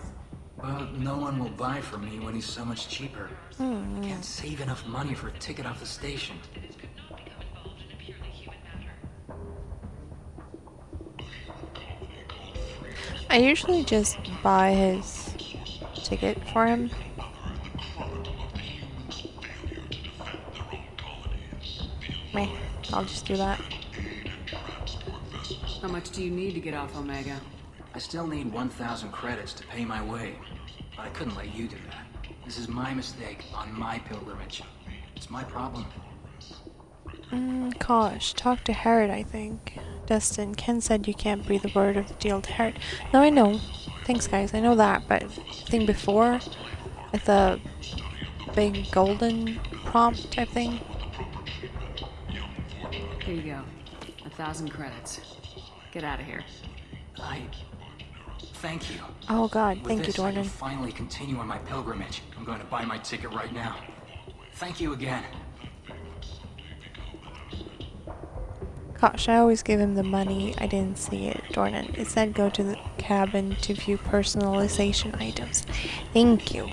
But no one will buy from me when he's so much cheaper. I can't save enough money for a ticket off the station. I usually just buy his ticket for him. Meh, I'll just do that. How much do you need to get off Omega? I still need 1,000 credits to pay my way, but I couldn't let you do that. This is my mistake on my pilgrimage. It's my problem. Gosh, talk to Harrod, I think. Dustin, Ken said you can't breathe a word of the deal to Harrod. No, I know. Thanks, guys. I know that, but the thing before, with the big golden prompt type thing. Here you go. 1,000 credits. Get out of here. Thank you. Oh God, thank you, With this, I can Dornan. finally continue on my pilgrimage. I'm going to buy my ticket right now. Thank you again. Gosh, I always give him the money. I didn't see it, Dornan. It said go to the cabin to view personalization items. Thank you.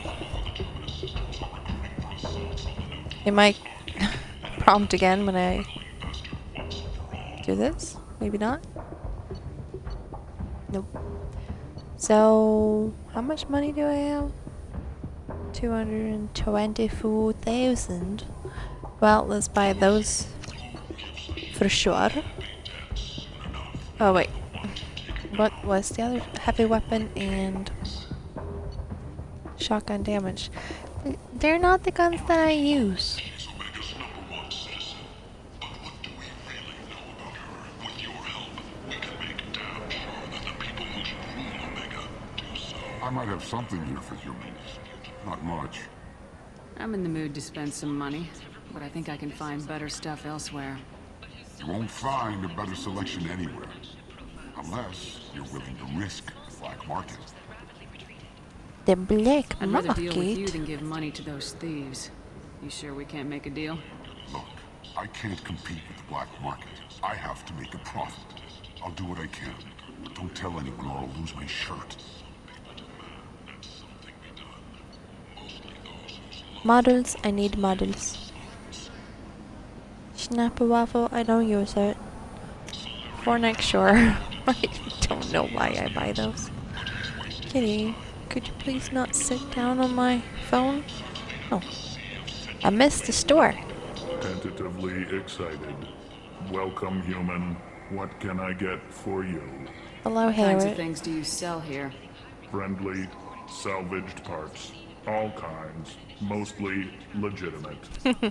It might prompt again when I do this. Maybe not. Nope. So, how much money do I have? 224,000. Well, let's buy those for sure. Oh wait, what was the other? Heavy weapon and shotgun damage. They're not the guns that I use. I might have something here for humans. Not much. I'm in the mood to spend some money, but I think I can find better stuff elsewhere. You won't find a better selection anywhere. Unless you're willing to risk the black market. The black I'd rather deal with you market? than give money to those thieves. You sure we can't make a deal? Look, I can't compete with the black market. I have to make a profit. I'll do what I can. But don't tell anyone or I'll lose my shirt. Models, I need models. Snapper waffle, I don't use it. Fornex, sure. I don't know why I buy those. Kitty, could you please not sit down on my phone? Oh, I missed the store. Tentatively excited. Welcome, human. What can I get for you? Hello, What kinds of Harriet. things do you sell here? Friendly, salvaged parts. All kinds. Mostly legitimate.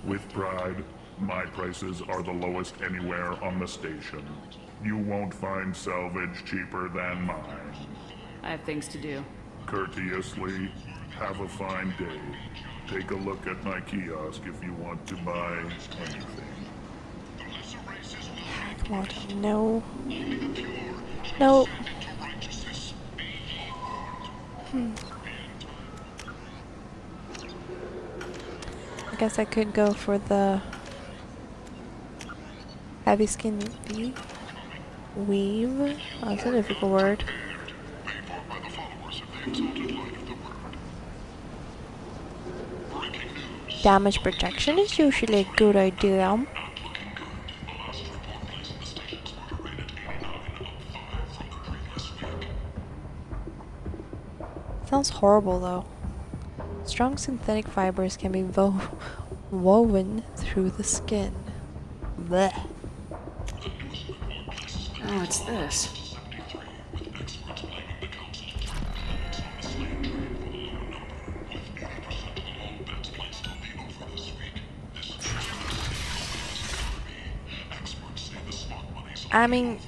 With pride, my prices are the lowest anywhere on the station. You won't find salvage cheaper than mine. I have things to do. Courteously, have a fine day. Take a look at my kiosk if you want to buy anything. Come on, no. No. I guess I could go for the heavy skin weave. Oh, that's a difficult word. Damage protection is usually a good idea. Sounds horrible though. Strong synthetic fibers can be woven through the skin. Blech. Oh, it's this. I mean,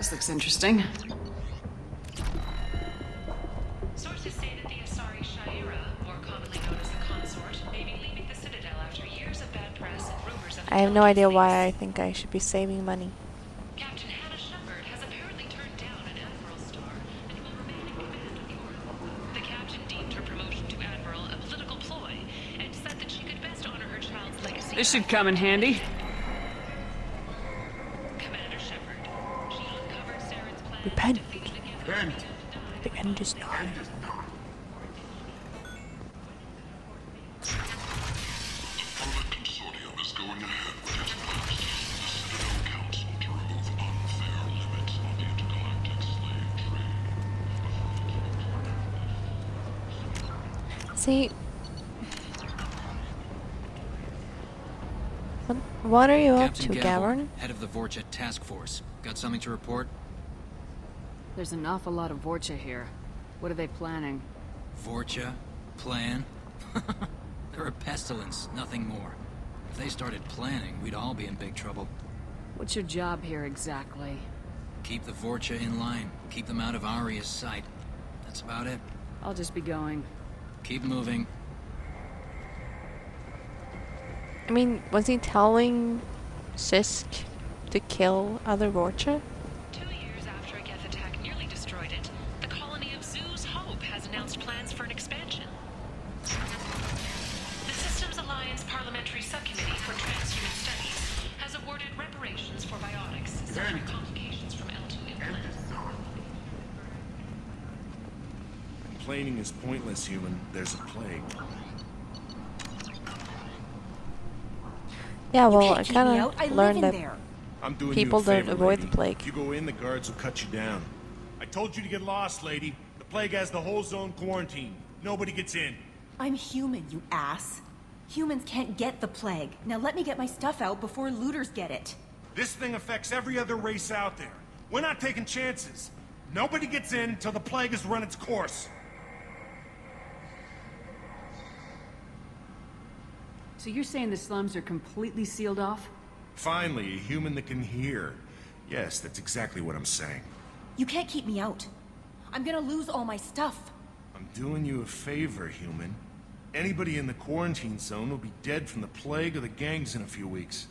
This looks interesting. Sources say that the Asari Shaira, more commonly known as the Consort, may be leaving the Citadel after years of bad press and rumors of I have no idea why I think I should be saving money. Captain Hannah Shepard has apparently turned down an Admiral star and will remain in command of the Order. The captain deemed her promotion to Admiral a political ploy and said that she could best honor her child's legacy. This should come in handy. Commander Shepard, she uncovered Saren's plan. Repent. Repent. The end is nigh. Consortium is going ahead with its plans to use the Citadel Council to remove unfair limits on the intergalactic slave trade. See, what are you up to, Gavin? Head of the Vorcha Task Force. Got something to report? There's an awful lot of Vorcha here. What are they planning? Vorcha? Plan? They're a pestilence, nothing more. If they started planning, we'd all be in big trouble. What's your job here exactly? Keep the Vorcha in line. Keep them out of Aria's sight. That's about it. I'll just be going. Keep moving. I mean, was he telling Sisk to kill other Vorcha? 2 years after a Geth attack nearly destroyed it, the colony of Zoo's Hope has announced plans for an expansion. The Systems Alliance Parliamentary Subcommittee for Transhuman Studies has awarded reparations for biotics suffering complications from L2 implants. Complaining is pointless, human. There's a plague. Yeah, well, I kind of learned that I'm doing people you a favor, don't avoid lady. the plague. If you go in, the guards will cut you down. I told you to get lost, lady. The plague has the whole zone quarantined. Nobody gets in. I'm human, you ass. Humans can't get the plague. Now let me get my stuff out before looters get it. This thing affects every other race out there. We're not taking chances. Nobody gets in until the plague has run its course. So you're saying the slums are completely sealed off? Finally, a human that can hear. Yes, that's exactly what I'm saying. You can't keep me out. I'm gonna lose all my stuff. I'm doing you a favor, human. Anybody in the quarantine zone will be dead from the plague or the gangs in a few weeks.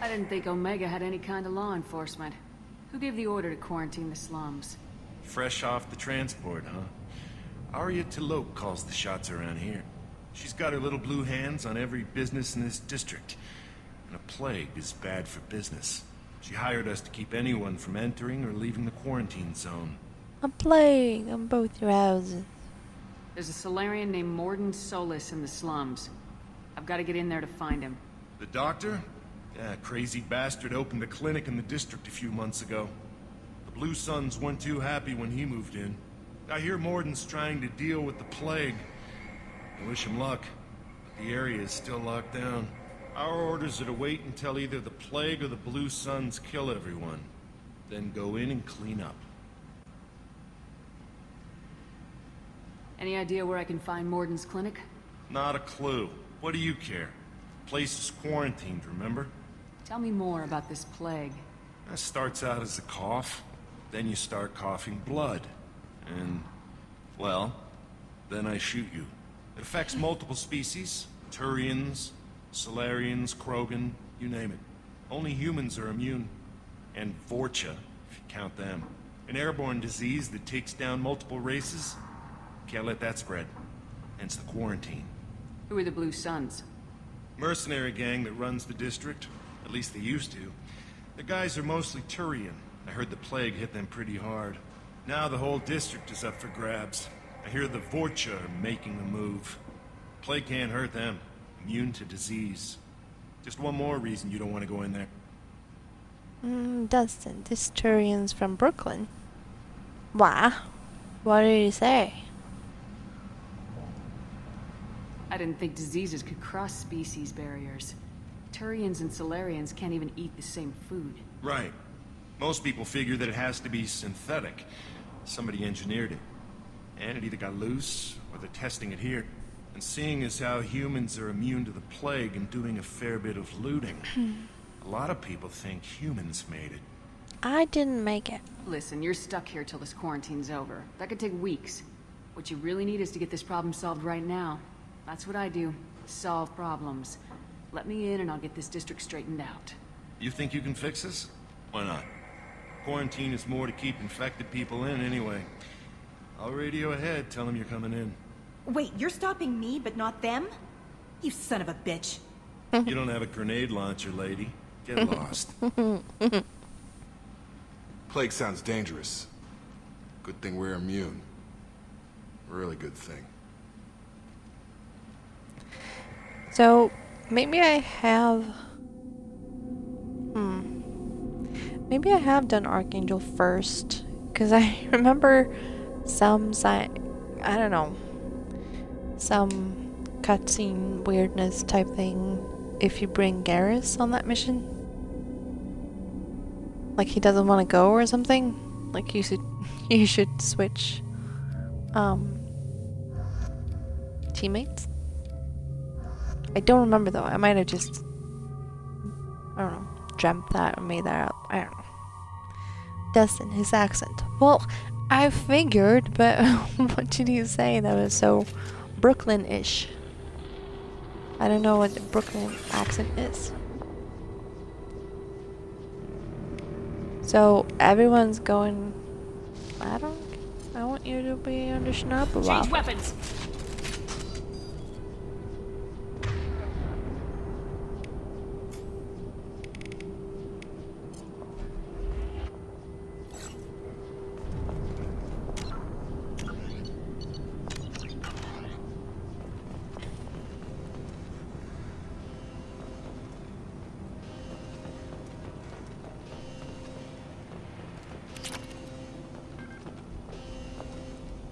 I didn't think Omega had any kind of law enforcement. Who gave the order to quarantine the slums? Fresh off the transport, huh? Arya Tilope calls the shots around here. She's got her little blue hands on every business in this district. And a plague is bad for business. She hired us to keep anyone from entering or leaving the quarantine zone. A plague on both your houses. There's a Solarian named Morden Solis in the slums. I've got to get in there to find him. The doctor? Yeah, crazy bastard opened a clinic in the district a few months ago. The Blue Suns weren't too happy when he moved in. I hear Morden's trying to deal with the plague. I wish him luck, but the area is still locked down. Our orders are to wait until either the plague or the Blue Suns kill everyone. Then go in and clean up. Any idea where I can find Morden's clinic? Not a clue. What do you care? Place is quarantined, remember? Tell me more about this plague. That starts out as a cough. Then you start coughing blood. And, well, then I shoot you. It affects multiple species. Turians, Solarians, Krogan, you name it. Only humans are immune. And Vorcha, if you count them. An airborne disease that takes down multiple races. Can't let that spread. Hence the quarantine. Who are the Blue Suns? Mercenary gang that runs the district. At least they used to. The guys are mostly Turian. I heard the plague hit them pretty hard. Now the whole district is up for grabs. I hear the Vorcha are making the move. Plague can't hurt them. Immune to disease. Just one more reason you don't want to go in there. Dustin, this Turian's from Brooklyn. Why? What did he say? I didn't think diseases could cross species barriers. Turians and Solarians can't even eat the same food. Right. Most people figure that it has to be synthetic. Somebody engineered it. And it either got loose, or they're testing it here. And seeing as how humans are immune to the plague and doing a fair bit of looting, A lot of people think humans made it. I didn't make it. Listen, you're stuck here till this quarantine's over. That could take weeks. What you really need is to get this problem solved right now. That's what I do. Solve problems. Let me in and I'll get this district straightened out. You think you can fix this? Why not? Quarantine is more to keep infected people in anyway. I'll radio ahead, tell them you're coming in. Wait, you're stopping me, but not them? You son of a bitch. You don't have a grenade launcher, lady. Get lost. Plague sounds dangerous. Good thing we're immune. Really good thing. So, maybe I have... Maybe I have done Archangel first. Because I remember some I don't know. Some cutscene weirdness type thing if you bring Garrus on that mission. Like he doesn't want to go or something. Like you should switch teammates. I don't remember though. I might have just I don't know, dreamt that or made that up. I don't know. Dustin, his accent. Well, I figured, but what did you say that was so Brooklyn-ish? I don't know what the Brooklyn accent is. So everyone's going. I want you to be under sniper rifle. Change weapons.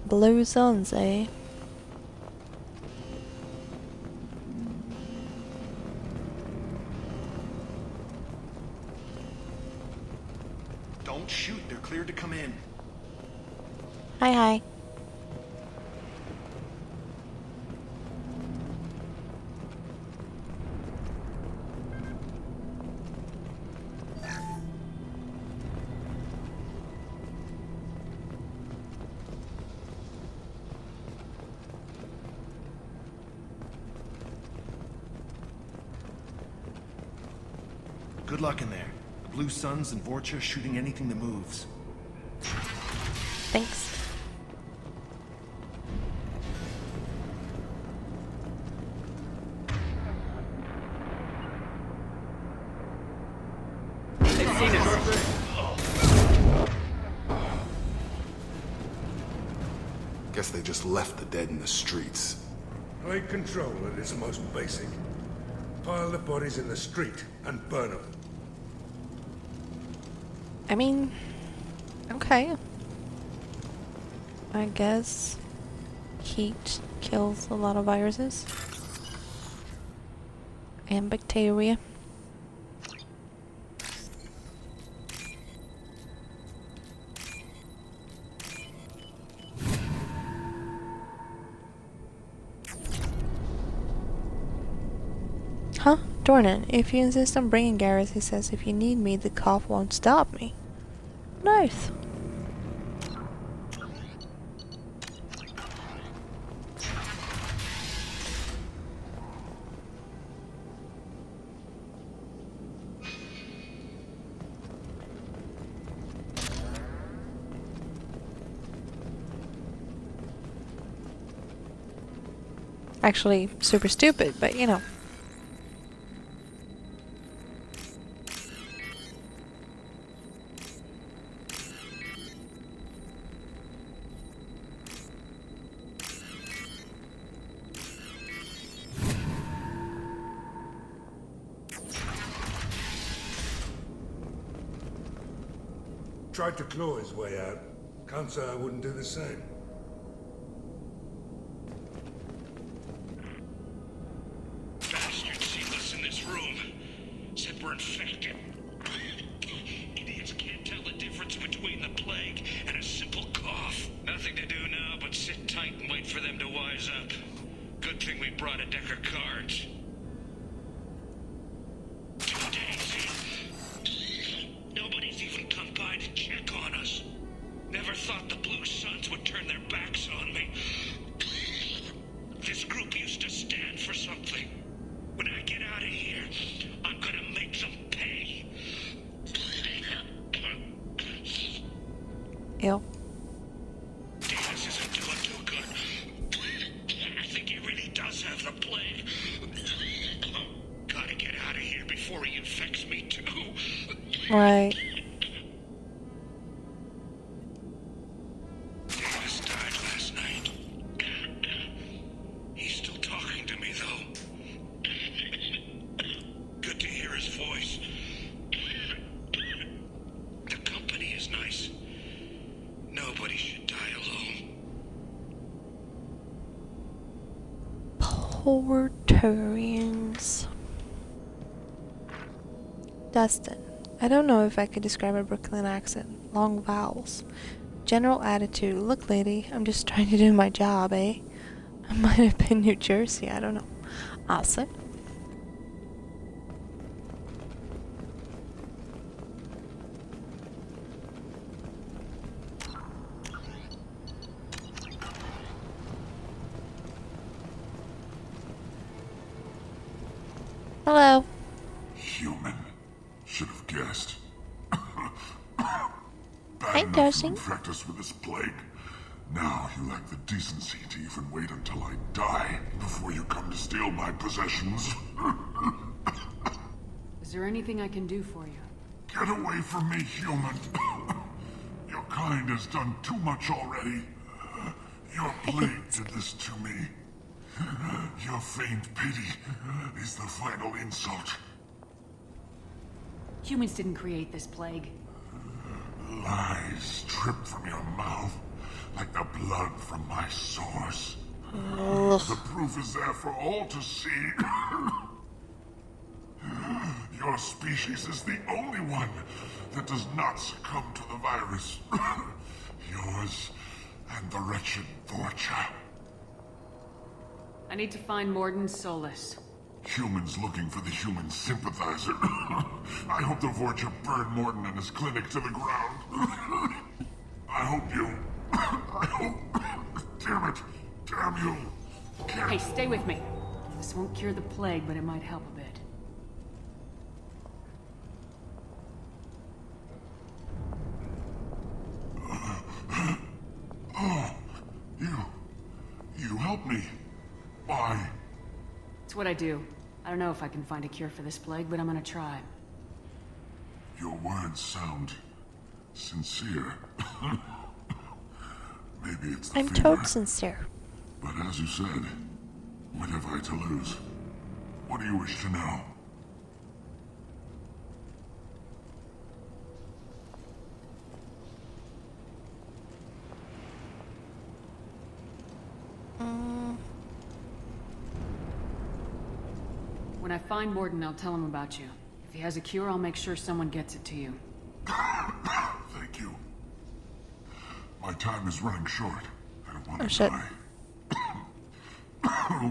Blue suns, eh? Don't shoot, they're cleared to come in. Hi. Good luck in there. The Blue Suns and Vorcha shooting anything that moves. Thanks. They've seen us. Guess they just left the dead in the streets. Plague control at its most basic. Pile the bodies in the street and burn them. I mean, okay. I guess heat kills a lot of viruses and bacteria. Huh? Dornan, if you insist on bringing Garrus, he says if you need me, the cough won't stop me. Nice. Actually, super stupid, but you know. Tried to claw his way out. Can't say I wouldn't do the same. Bastards seen us in this room. Said we're infected. Idiots can't tell the difference between the plague and a simple cough. Nothing to do now but sit tight and wait for them to wise up. Good thing we brought a deck of cards. 2 days in. Ew. This isn't doing too good. I think he really does have the plague. Gotta get out of here before he infects me too. Right. Davis died last night. He's still talking to me though. Good to hear his voice. The company is nice. Nobody should die alone. Portarians. Dustin. I don't know if I could describe a Brooklyn accent. Long vowels. General attitude. Look, lady, I'm just trying to do my job, eh? I might have been New Jersey, I don't know. Awesome. Hello. Human. Should have guessed. Hi, Bad enough to infect us with this plague. Now you lack the decency to even wait until I die before you come to steal my possessions. Is there anything I can do for you? Get away from me, human. Your kind has done too much already. Your plague did this to me. Your feigned pity is the final insult. Humans didn't create this plague. Lies drip from your mouth like the blood from my sores. The proof is there for all to see. Your species is the only one that does not succumb to the virus. Yours and the wretched Vorcha. I need to find Morden Solus. Humans looking for the human sympathizer. I hope the Vorcha burned Morton and his clinic to the ground. I hope you... I hope... Damn it. Damn you. Hey, stay with me. This won't cure the plague, but it might help a bit. Oh, you help me. Why? It's what I do. I don't know if I can find a cure for this plague, but I'm gonna try. Your words sound sincere. Maybe it's the I'm fever. toad sincere. But as you said, what have I to lose? What do you wish to know? When I find Morden, I'll tell him about you. If he has a cure, I'll make sure someone gets it to you. Thank you. My time is running short. I don't want to shit. die.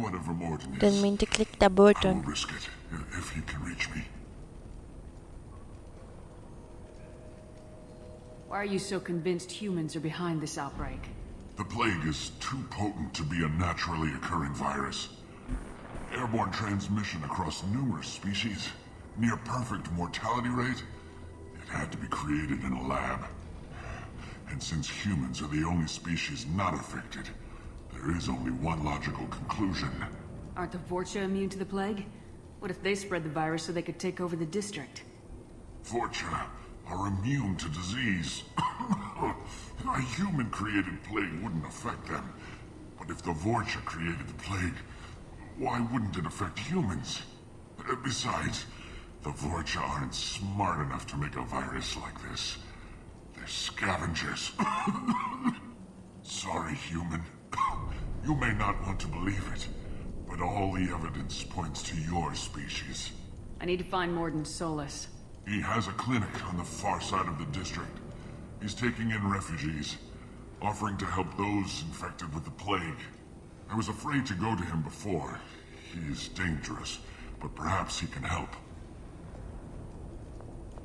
Whatever Morden is, Didn't mean to click the I will button. risk it if he can reach me. Why are you so convinced humans are behind this outbreak? The plague is too potent to be a naturally occurring virus. Airborne transmission across numerous species, near perfect mortality rate. It had to be created in a lab. And since humans are the only species not affected, there is only one logical conclusion. Aren't the Vorcha immune to the plague? What if they spread the virus so they could take over the district? Vorcha are immune to disease. A human-created plague wouldn't affect them. But if the Vorcha created the plague, why wouldn't it affect humans? Besides, the Vorcha aren't smart enough to make a virus like this. They're scavengers. Sorry, human. You may not want to believe it, but all the evidence points to your species. I need to find Morden Solus. He has a clinic on the far side of the district. He's taking in refugees, offering to help those infected with the plague. I was afraid to go to him before. He is dangerous, but perhaps he can help.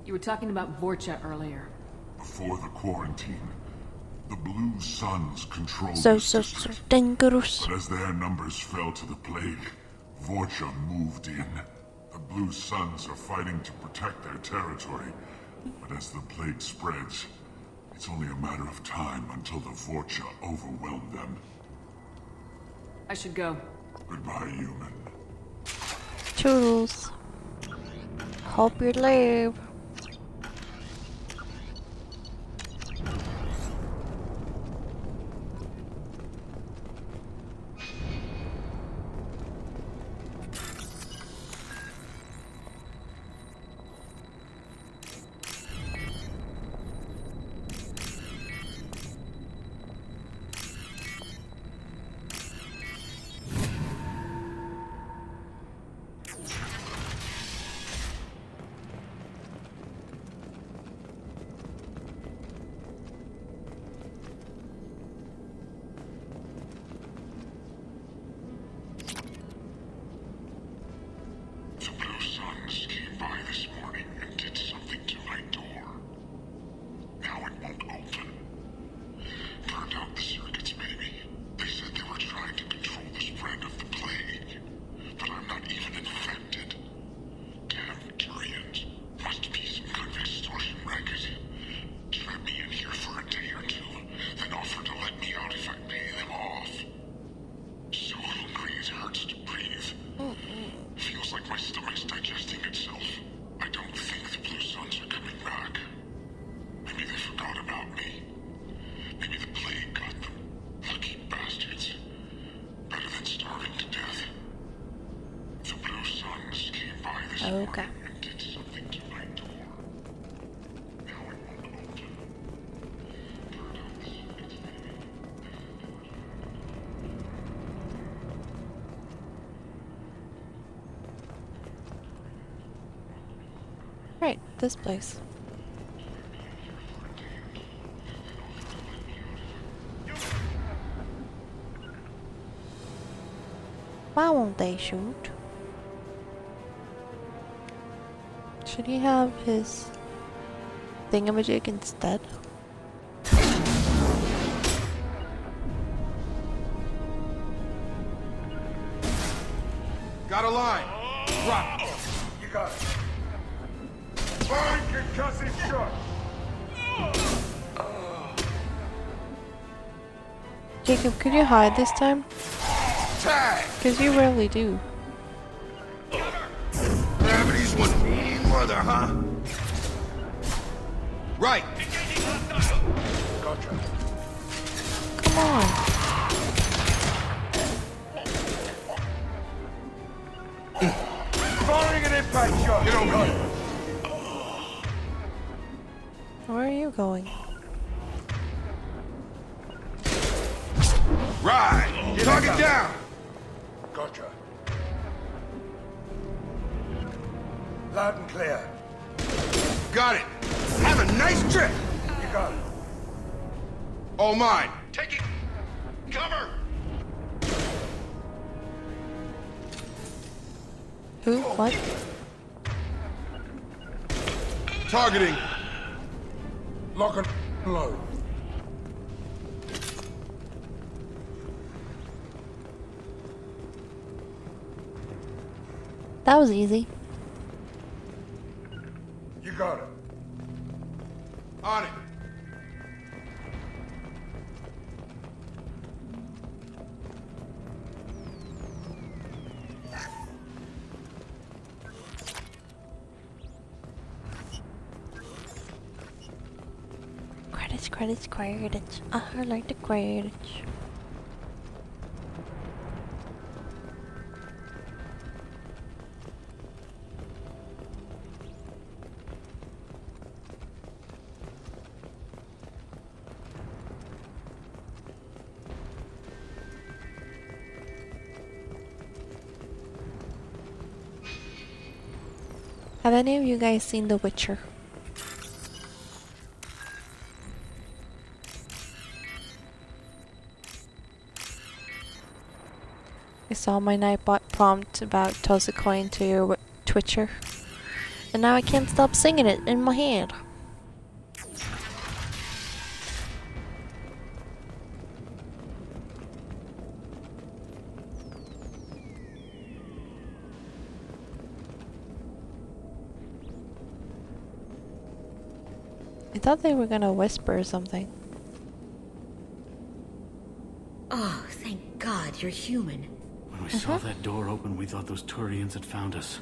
You were talking about Vorcha earlier. Before the quarantine, the Blue Suns controlled So this district. dangerous. But as their numbers fell to the plague, Vorcha moved in. The Blue Suns are fighting to protect their territory. But as the plague spreads, It's only a matter of time until the Vorcha overwhelm them. I should go. Goodbye, human. Toodles. Hope you live. Okay. Right, this place. Why won't they shoot? Should he have his thingamajig instead? Got a line. Drop. You got it. Fine concussive shot. Jacob, could you hide this time? Because you rarely do. Gravity's one mean mother, huh? Right. Gotcha. Come on. Firing an impact shot. You don't got it. Where are you going? Right. Target down. Gotcha. Loud and clear. Got it. Have a nice trip. You got it. All mine. Taking cover! Who? What? Targeting. Lock and load. That was easy. You got it. On it. Credits. I like the credits. Have any of you guys seen The Witcher? I saw my Nightbot prompt about toss a coin to your Twitcher, and now I can't stop singing it in my head. I thought they were gonna whisper or something. Oh, thank God you're human. When we saw that door open, we thought those Turians had found us.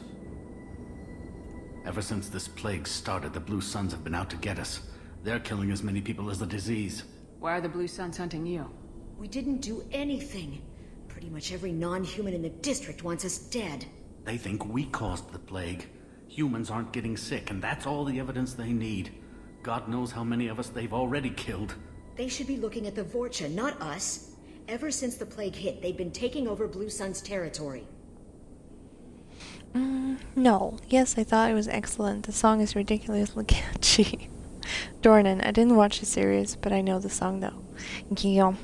Ever since this plague started, the Blue Suns have been out to get us. They're killing as many people as the disease. Why are the Blue Suns hunting you? We didn't do anything. Pretty much every non-human in the district wants us dead. They think we caused the plague. Humans aren't getting sick, and that's all the evidence they need. God knows how many of us they've already killed. They should be looking at the Vorcha, not us. Ever since the plague hit, they've been taking over Blue Sun's territory. No. Yes, I thought it was excellent. The song is ridiculously catchy. Dornan, I didn't watch the series, but I know the song though. Guillaume.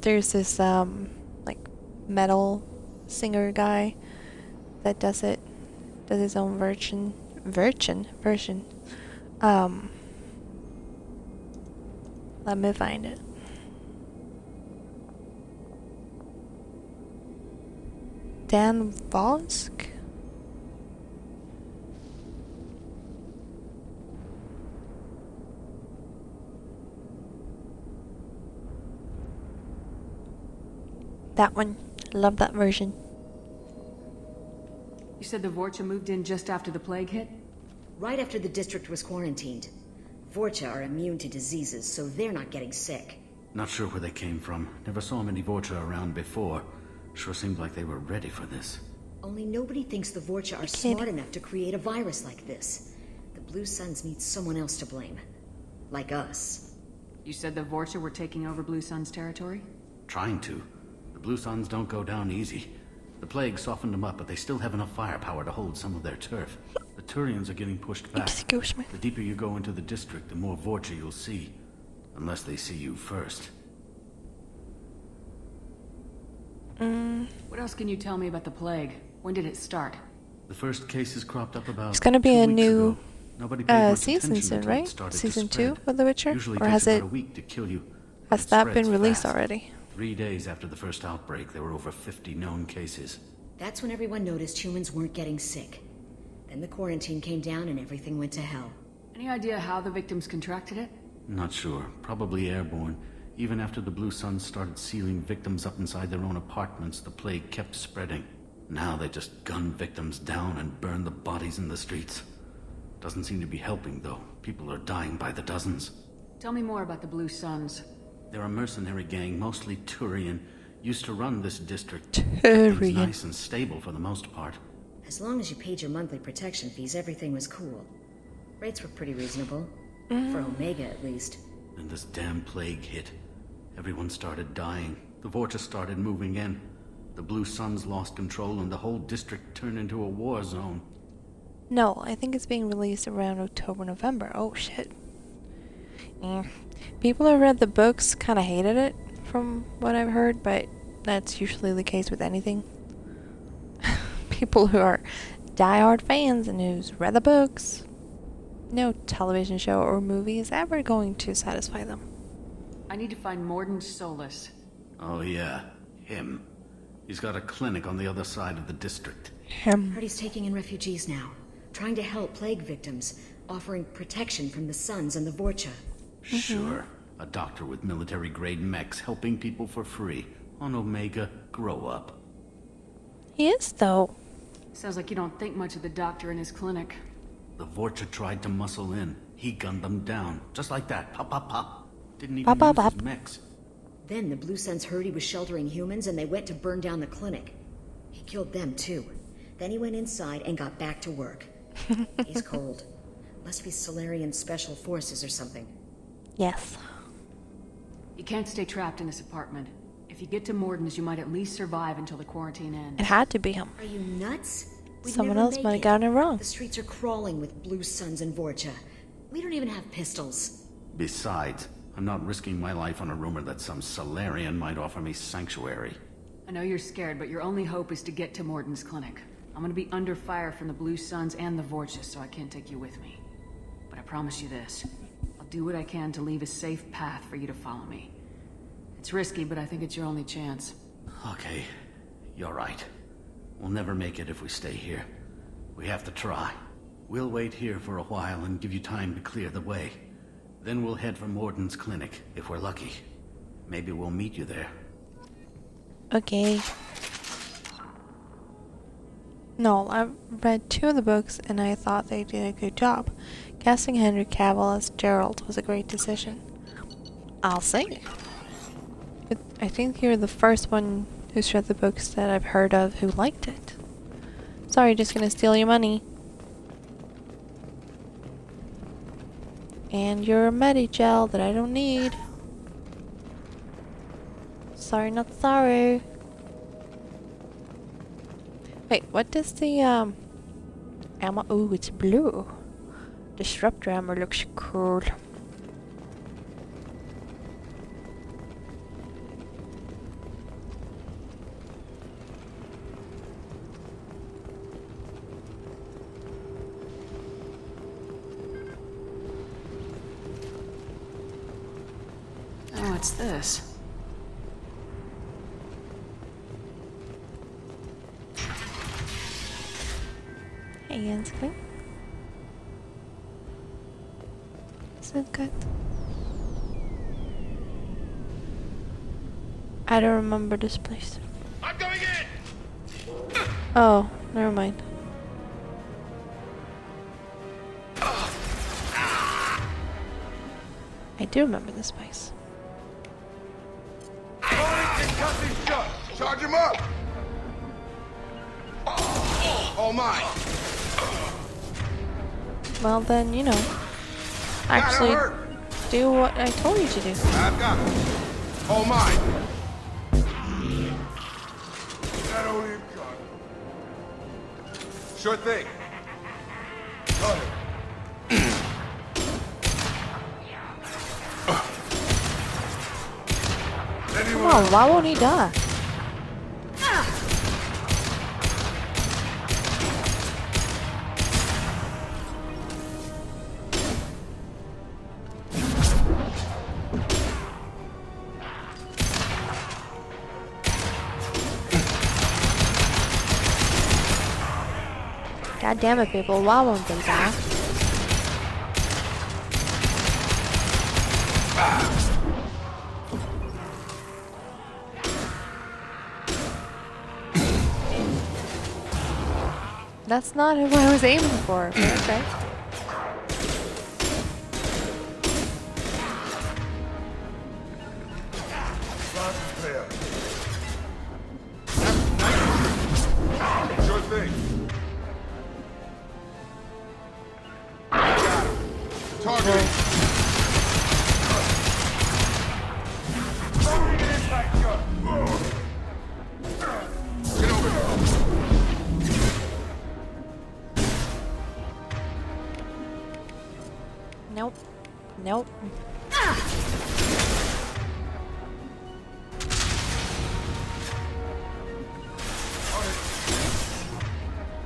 There's this like metal singer guy that does his own version. Let me find it. Dan Vosk? That one. Love that version. You said the Vorcha moved in just after the plague hit? Right after the district was quarantined. Vorcha are immune to diseases, so they're not getting sick. Not sure where they came from. Never saw many Vorcha around before. Sure seemed like they were ready for this. Only nobody thinks the Vorcha are smart enough to create a virus like this. The Blue Suns need someone else to blame. Like us. You said the Vorcha were taking over Blue Sun's territory? Trying to. The Blue Suns don't go down easy. The plague softened them up, but they still have enough firepower to hold some of their turf. The Turians are getting pushed back. Excuse me. The deeper you go into the district, the more Vorcha you'll see. Unless they see you first. What else can you tell me about the plague? When did it start? The first cases cropped up about It's gonna be a new season season soon, right? Season 2 of The Witcher? Usually Or takes has about it... a week to kill you. Has It that spreads been released fast. already? 3 days after the first outbreak, there were over 50 known cases. That's when everyone noticed humans weren't getting sick. Then the quarantine came down and everything went to hell. Any idea how the victims contracted it? Not sure. Probably airborne. Even after the Blue Suns started sealing victims up inside their own apartments, the plague kept spreading. Now they just gun victims down and burn the bodies in the streets. Doesn't seem to be helping, though. People are dying by the dozens. Tell me more about the Blue Suns. They're a mercenary gang, mostly Turian. Used to run this district. Turian. Things nice and stable for the most part. As long as you paid your monthly protection fees, everything was cool. Rates were pretty reasonable. For Omega, at least. Then this damn plague hit. Everyone started dying. The Vorcha started moving in. The Blue Suns lost control and the whole district turned into a war zone. No, I think it's being released around October, November. Oh, shit. People who read the books kind of hated it, from what I've heard, but that's usually the case with anything. People who are diehard fans and who's read the books, no television show or movie is ever going to satisfy them. I need to find Morden Solus. Oh yeah, him. He's got a clinic on the other side of the district. Heard he's taking in refugees now. Trying to help plague victims. Offering protection from the Suns and the Vorcha. Sure. A doctor with military-grade mechs helping people for free. On Omega, grow up. He is, though. Sounds like you don't think much of the doctor in his clinic. The Vorcha tried to muscle in. He gunned them down. Just like that. Pop, pop, pop. Didn't even Pop, pop, use pop. his mechs. Then the Blue Suns heard he was sheltering humans and they went to burn down the clinic. He killed them too. Then he went inside and got back to work. He's cold. Must be Solarian Special Forces or something. Yes. You can't stay trapped in this apartment. If you get to Morden's, you might at least survive until the quarantine ends. It had to be him. Are you nuts? We'd Someone never else make might have it. gotten it wrong. The streets are crawling with Blue Suns and Vorcha. We don't even have pistols. Besides, I'm not risking my life on a rumor that some Solarian might offer me sanctuary. I know you're scared, but your only hope is to get to Morden's clinic. I'm gonna be under fire from the Blue Suns and the Vorcha, so I can't take you with me. But I promise you this. I'll do what I can to leave a safe path for you to follow me. It's risky, but I think it's your only chance. Okay, you're right. We'll never make it if we stay here. We have to try. We'll wait here for a while and give you time to clear the way. Then we'll head for Morden's clinic, if we're lucky. Maybe we'll meet you there. Okay. No, I've read 2 of the books and I thought they did a good job. Casting Henry Cavill as Geralt was a great decision. I'll say. I think you're the first one who's read the books that I've heard of who liked it. Sorry, just gonna steal your money. And your Medi-gel that I don't need. Sorry, not sorry. Wait, what does the ammo? Ooh, it's blue. Disruptor ammo looks cool. Oh, what's this? Hey, Ansley. Is it good? I don't remember this place. I'm going in! Oh, never mind. I do remember this place. Charge him up! All mine! Well then, you know, actually do what I told you to do. I've got him. All mine! That all you've got? Sure thing. Got it. Come on, why won't he die? God damn it, people, why won't they die? That's not who I was aiming for, but okay. Sure thing. Target. Get over here. Nope. Nope.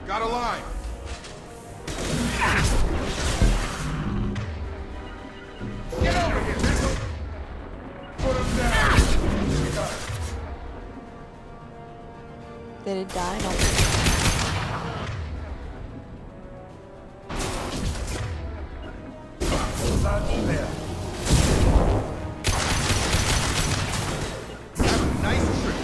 Got a line. Get over here, Missile. Put him down. Did it die? No. There. Nice trick.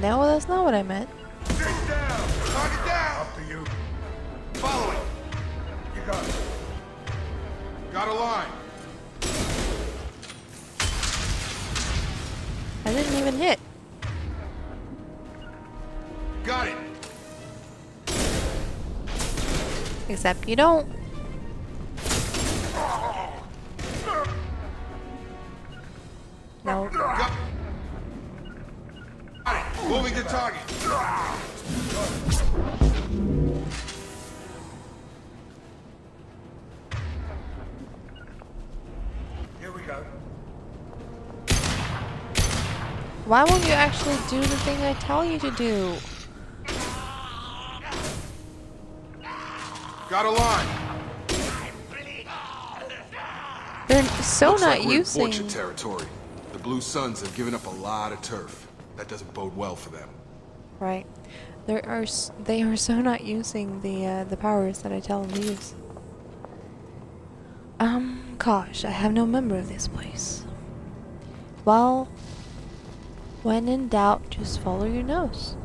No, that's not what I meant. Sit down. Target down. Up to you. Follow it. You got it. Got a line. I didn't even hit. Got it. Except you don't. No. Got it. Moving to target. Here we go. Why won't you actually do the thing I tell you to do? Got a line. They're so Looks not like we're in using. Fortune territory. The Blue Suns have given up a lot of turf. That doesn't bode well for them. Right. They are so not using the powers that I tell them to use. Gosh, I have no memory of this place. Well, when in doubt, just follow your nose.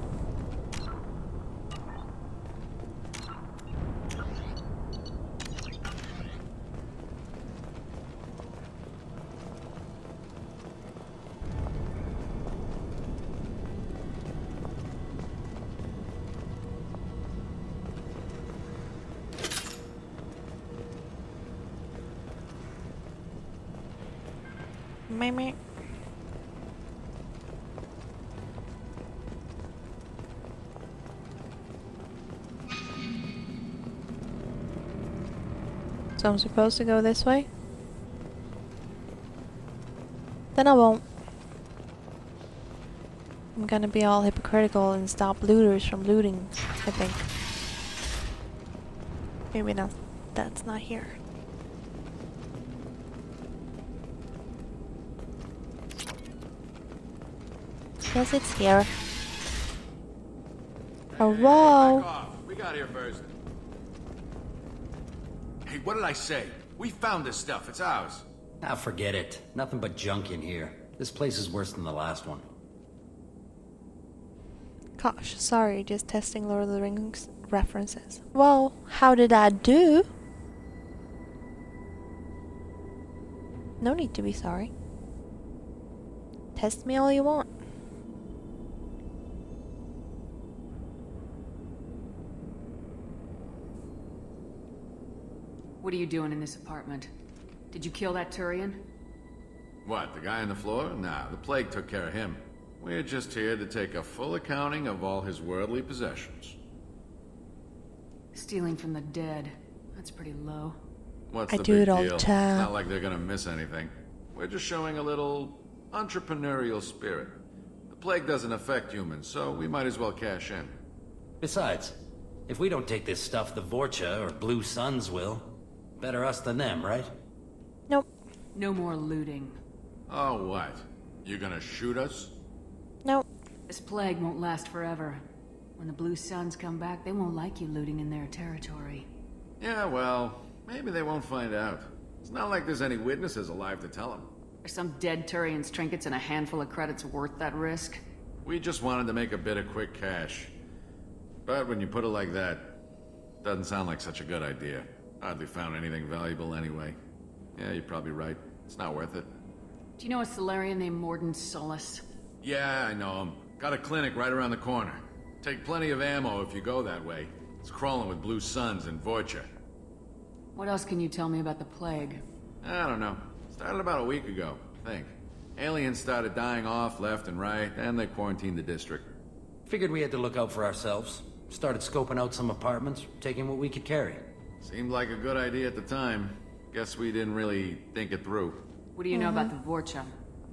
Meh. So I'm supposed to go this way? Then I won't. I'm gonna be all hypocritical and stop looters from looting, I think. Maybe not. That's not here. Yes, it's here. Oh, whoa. Back off. We got here first. Hey, what did I say? We found this stuff. It's ours. Ah, forget it. Nothing but junk in here. This place is worse than the last one. Gosh, sorry, just testing Lord of the Rings references. Well, how did I do? No need to be sorry. Test me all you want. What are you doing in this apartment? Did you kill that Turian? What, the guy on the floor? Nah, the plague took care of him. We're just here to take a full accounting of all his worldly possessions. Stealing from the dead. That's pretty low. What's I the do big it all deal? the It's time. not like they're gonna miss anything. We're just showing a little entrepreneurial spirit. The plague doesn't affect humans, so we might as well cash in. Besides, if we don't take this stuff, the Vorcha or Blue Suns will. Better us than them, right? Nope. No more looting. Oh, what? You gonna shoot us? Nope. This plague won't last forever. When the Blue Suns come back, they won't like you looting in their territory. Yeah, well, maybe they won't find out. It's not like there's any witnesses alive to tell them. Are some dead Turian's trinkets and a handful of credits worth that risk? We just wanted to make a bit of quick cash. But when you put it like that, doesn't sound like such a good idea. Hardly found anything valuable anyway. Yeah, you're probably right. It's not worth it. Do you know a Solarian named Morden Solus? Yeah, I know him. Got a clinic right around the corner. Take plenty of ammo if you go that way. It's crawling with Blue Suns and Vorcha. What else can you tell me about the plague? I don't know. Started about a week ago, I think. Aliens started dying off left and right, and they quarantined the district. Figured we had to look out for ourselves. Started scoping out some apartments, taking what we could carry. Seemed like a good idea at the time. Guess we didn't really think it through. What do you know about the Vorcha?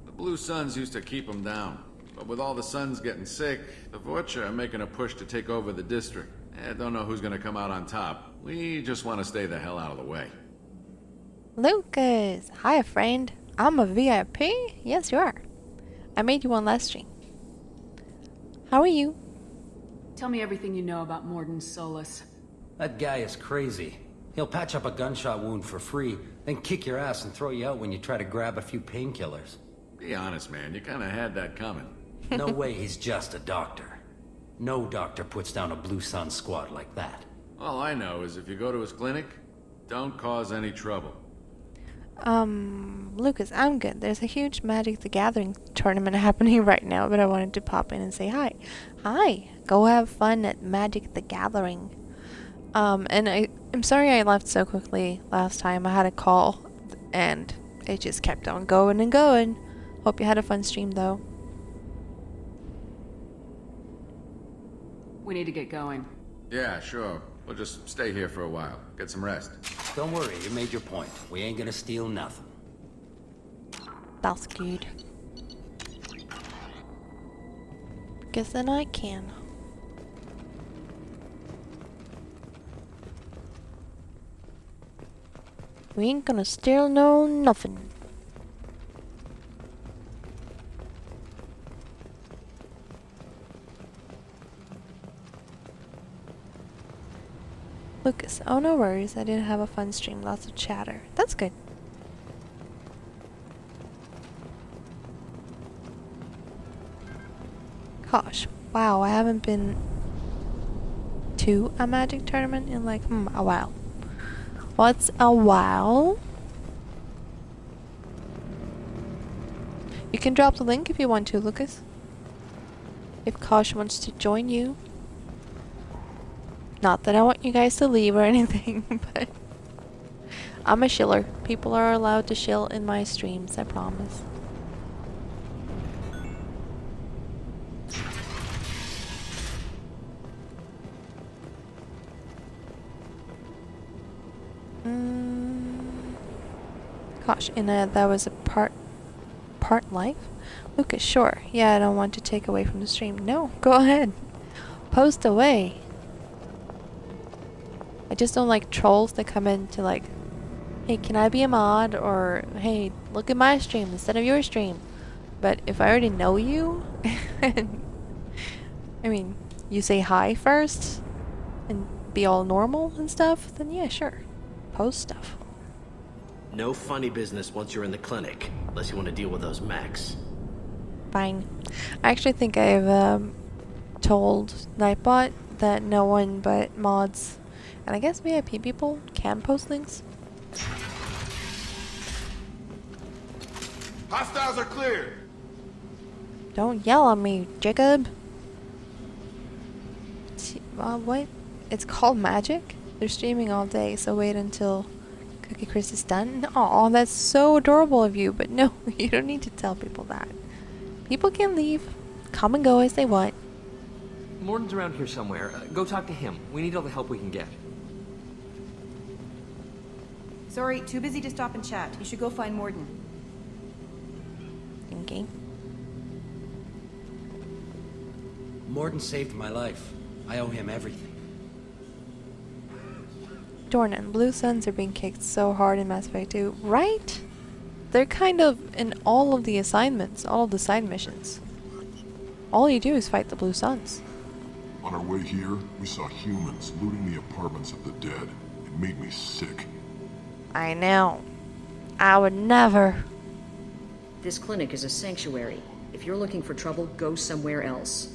The Blue Suns used to keep them down. But with all the Suns getting sick, the Vorcha are making a push to take over the district. Don't know who's gonna come out on top. We just want to stay the hell out of the way. Lucas! Hi, friend. I'm a VIP? Yes, you are. I made you one last stream. How are you? Tell me everything you know about Morden Solus. That guy is crazy. He'll patch up a gunshot wound for free, then kick your ass and throw you out when you try to grab a few painkillers. Be honest, man. You kind of had that coming. No way he's just a doctor. No doctor puts down a Blue Sun squad like that. All I know is if you go to his clinic, don't cause any trouble. Lucas, I'm good. There's a huge Magic the Gathering tournament happening right now, but I wanted to pop in and say hi. Hi! Go have fun at Magic the Gathering. And I'm sorry I left so quickly last time. I had a call, and it just kept on going and going. Hope you had a fun stream, though. We need to get going. Yeah, sure. We'll just stay here for a while. Get some rest. Don't worry, you made your point. We ain't gonna steal nothing. That's good. Guess then I can. We ain't gonna steal no nothing. Lucas, oh no worries, I did have a fun stream, lots of chatter. That's good. Gosh, wow, I haven't been to a Magic tournament in like, a while. What's a while? You can drop the link if you want to, Lucas. If Kosh wants to join you. Not that I want you guys to leave or anything, but I'm a shiller. People are allowed to shill in my streams, I promise. Gosh, and that was a part life? Lucas, sure. Yeah, I don't want to take away from the stream. No, go ahead. Post away. I just don't like trolls that come in to like, hey, can I be a mod? Or, hey, look at my stream instead of your stream. But if I already know you, I mean, you say hi first and be all normal and stuff, then yeah, sure. Post stuff. No funny business once you're in the clinic, unless you want to deal with those mechs. Fine. I actually think I've told Nightbot that no one but mods and I guess VIP people can post links. Hostiles are clear. Don't yell at me, Jacob. What? It's called Magic? They're streaming all day, so wait until Cookie Chris is done. Aw, that's so adorable of you, but no, you don't need to tell people that. People can leave, come and go as they want. Morden's around here somewhere. Go talk to him. We need all the help we can get. Sorry, too busy to stop and chat. You should go find Morden. Okay. Morden saved my life. I owe him everything. Dornan, Blue Suns are being kicked so hard in Mass Effect 2, right? They're kind of in all of the assignments, all of the side missions. All you do is fight the Blue Suns. On our way here, we saw humans looting the apartments of the dead. It made me sick. I know. I would never. This clinic is a sanctuary. If you're looking for trouble, go somewhere else.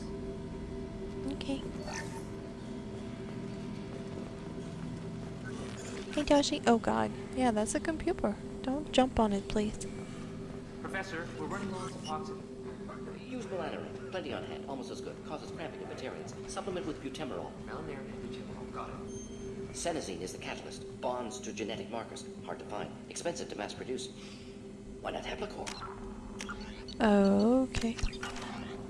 Okay. Hey Joshi. Oh god. Yeah, that's a computer. Don't jump on it, please. Professor, we're running low on suboxone. Use melanorin. Plenty on hand. Almost as good. Causes cramping in vegetarians. Supplement with butemerol. Melanorin and butemerol. Got it. Senesine is the catalyst. Bonds to genetic markers. Hard to find. Expensive to mass produce. Why not Heplicor? Okay.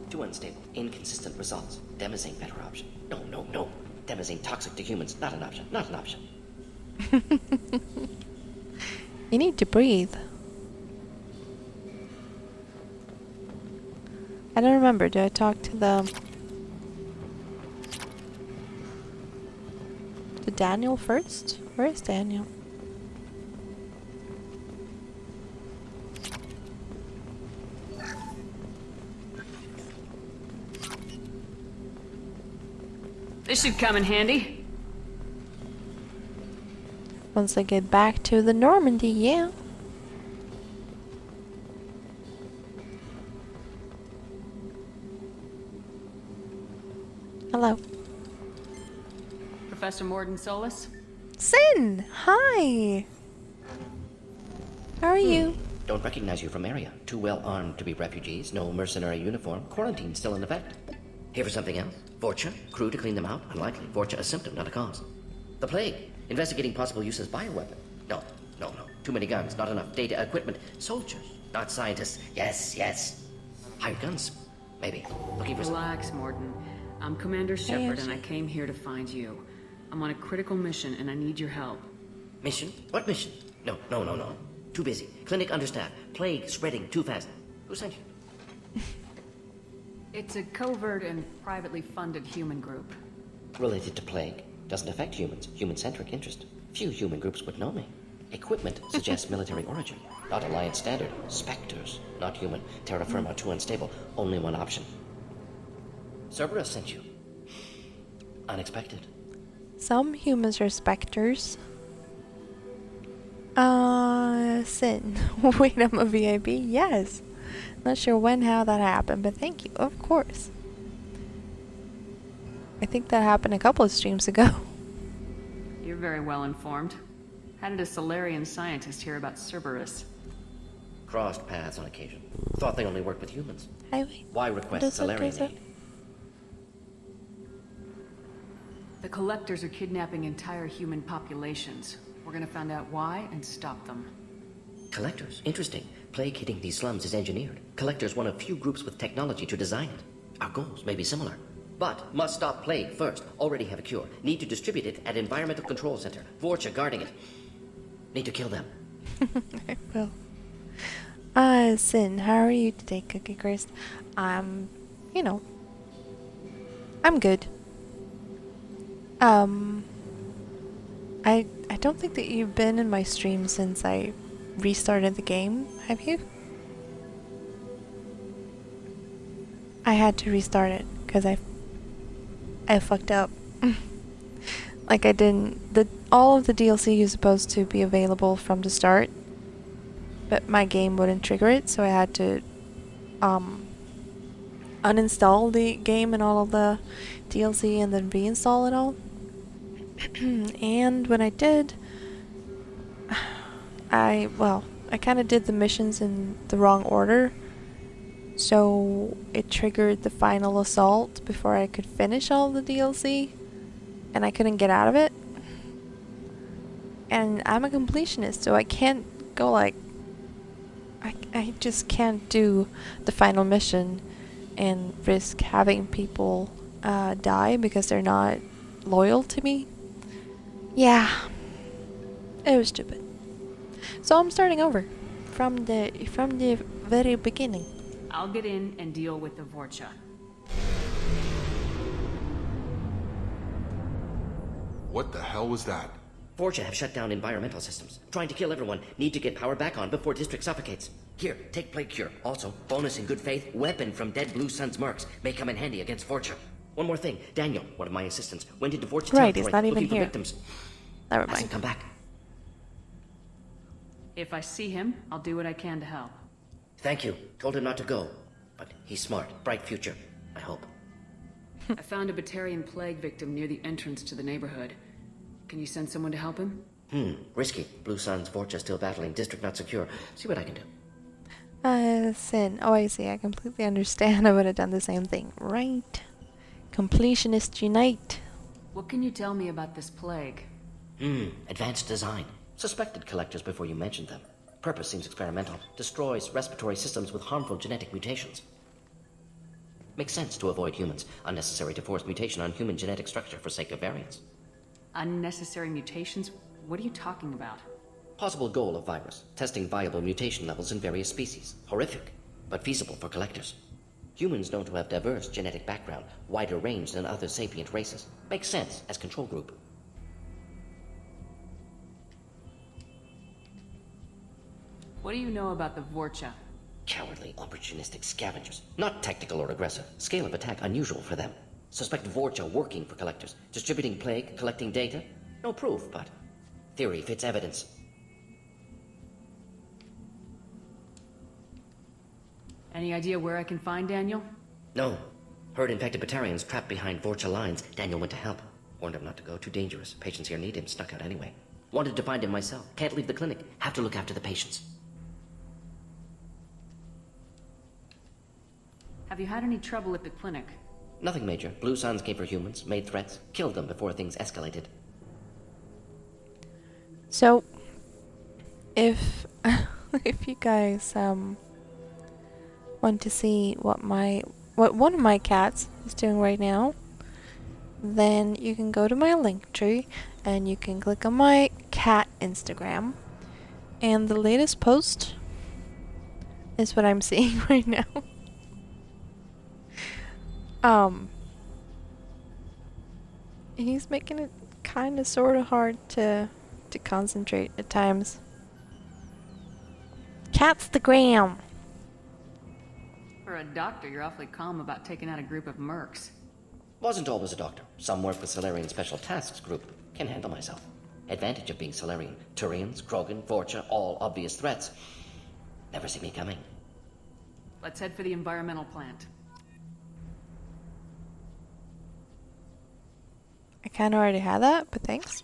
Too unstable. Inconsistent results. Demazine better option. No. Demazine toxic to humans. Not an option. Not an option. You need to breathe. I don't remember. Do I talk to Daniel first? Where is Daniel? This should come in handy. Once I get back to the Normandy, yeah. Hello. Professor Morden Solus? Sin! Hi! How are you? Don't recognize you from area. Too well armed to be refugees. No mercenary uniform. Quarantine still in effect. Here for something else? Vorcha? Crew to clean them out? Unlikely. Vorcha a symptom, not a cause. The plague. Investigating possible use as bioweapon. No. Too many guns, not enough data, equipment. Soldiers, not scientists. Yes. Hired guns. Maybe. Looking for Relax, Morden. I'm Commander Shepard, and I came here to find you. I'm on a critical mission, and I need your help. Mission? What mission? No. Too busy. Clinic understaffed. Plague spreading too fast. Who sent you? It's a covert and privately funded human group. Related to plague. Doesn't affect humans. Human-centric interest. Few human groups would know me. Equipment suggests military origin. Not Alliance standard. Spectres. Not human. Terra firma too unstable. Only one option. Cerberus sent you. Unexpected. Some humans are specters. Sin. Wait, I'm a VIP? Yes. Not sure when, how that happened, but thank you, of course. I think that happened a couple of streams ago. You're very well informed. How did a Solarian scientist hear about Cerberus? Crossed paths on occasion. Thought they only worked with humans. Highway. Why request Solarian aid? The Collectors are kidnapping entire human populations. We're gonna find out why and stop them. Collectors? Interesting. Plague hitting these slums is engineered. Collectors one of few groups with technology to design it. Our goals may be similar. But must stop plague first. Already have a cure. Need to distribute it at Environmental Control Center. Vorcha guarding it. Need to kill them. I will. Sin, how are you today, Cookie Chris? You know, I'm good. I don't think that you've been in my stream since I restarted the game, have you? I had to restart it because I fucked up. Like I didn't. All of the DLC is supposed to be available from the start, but my game wouldn't trigger it, so I had to uninstall the game and all of the DLC and then reinstall it all. And when I did, I kind of did the missions in the wrong order, so it triggered the final assault before I could finish all the DLC, and I couldn't get out of it. And I'm a completionist, so I can't go like, I just can't do the final mission and risk having people die because they're not loyal to me. Yeah, it was stupid. So I'm starting over from the very beginning. I'll get in and deal with the Vorcha. What the hell was that? Vorcha have shut down environmental systems. Trying to kill everyone. Need to get power back on before district suffocates. Here, take plague cure. Also, bonus in good faith, weapon from dead Blue Sun's mercs. May come in handy against Vorcha. One more thing. Daniel, one of my assistants, went into Vorcha Right, territory he's not even looking for here. victims. Never mind. Hasn't come back. If I see him, I'll do what I can to help. Thank you. Told him not to go. But he's smart. Bright future. I hope. I found a Batarian plague victim near the entrance to the neighborhood. Can you send someone to help him? Risky. Blue Sun's Vorcha still battling. District not secure. See what I can do. Sin. Oh, I see. I completely understand. I would have done the same thing. Right. Completionists unite. What can you tell me about this plague? Advanced design. Suspected collectors before you mentioned them. Purpose seems experimental. Destroys respiratory systems with harmful genetic mutations. Makes sense to avoid humans. Unnecessary to force mutation on human genetic structure for sake of variance. Unnecessary mutations? What are you talking about? Possible goal of virus. Testing viable mutation levels in various species. Horrific, but feasible for collectors. Humans known to have diverse genetic background, wider range than other sapient races. Makes sense as control group. What do you know about the Vorcha? Cowardly, opportunistic scavengers. Not tactical or aggressive. Scale of attack unusual for them. Suspect Vorcha working for collectors. Distributing plague, collecting data. No proof, but theory fits evidence. Any idea where I can find Daniel? No. Heard infected Batarians trapped behind Vorcha lines. Daniel went to help. Warned him not to go, too dangerous. Patients here need him, snuck out anyway. Wanted to find him myself. Can't leave the clinic. Have to look after the patients. Have you had any trouble at the clinic? Nothing major. Blue Suns came for humans, made threats, killed them before things escalated. So, if if you guys want to see what one of my cats is doing right now, then you can go to my link tree and you can click on my cat Instagram, and the latest post is what I'm seeing right now. He's making it kind of sort of hard to concentrate at times. Cat's the gram. For a doctor, you're awfully calm about taking out a group of mercs. Wasn't always a doctor. Some work with Solarian Special Tasks Group. Can handle myself. Advantage of being Solarian. Turians, Krogan, Vorcha, all obvious threats. Never see me coming. Let's head for the environmental plant. I kind of already had that, but thanks.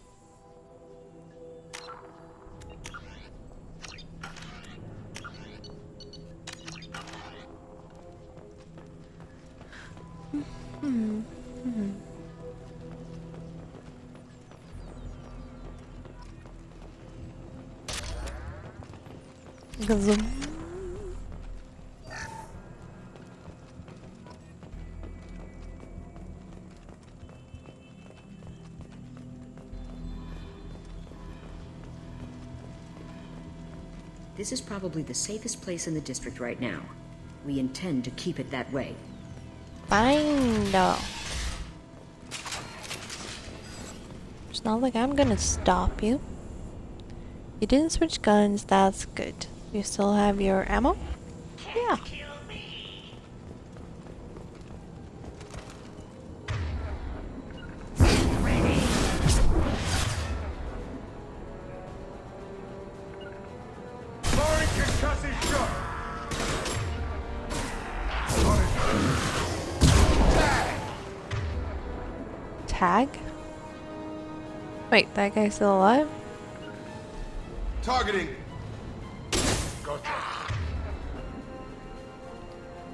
Gazum. This is probably the safest place in the district right now. We intend to keep it that way. Fine. It's not like I'm gonna stop you. You didn't switch guns, that's good. You still have your ammo? Yeah. Tag? Wait, that guy's still alive? Targeting. Gotcha.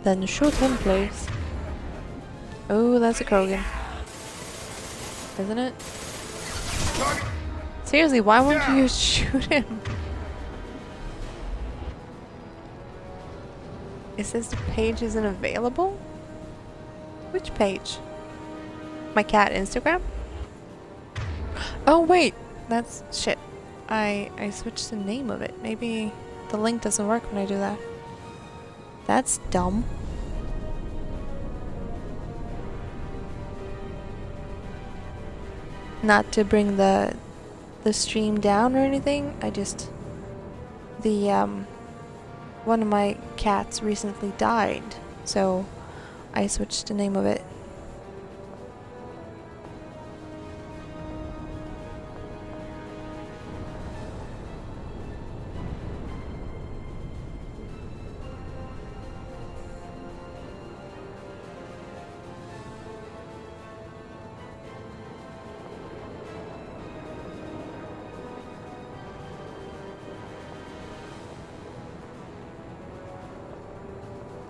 Then shoot him, please. Oh, that's a Krogan. Isn't it? Seriously, why won't you shoot him? It says the page isn't available? Which page? My cat Instagram? Oh wait, that's shit. I switched the name of it. Maybe the link doesn't work when I do that. That's dumb. Not to bring the stream down or anything. I just one of my cats recently died, so I switched the name of it.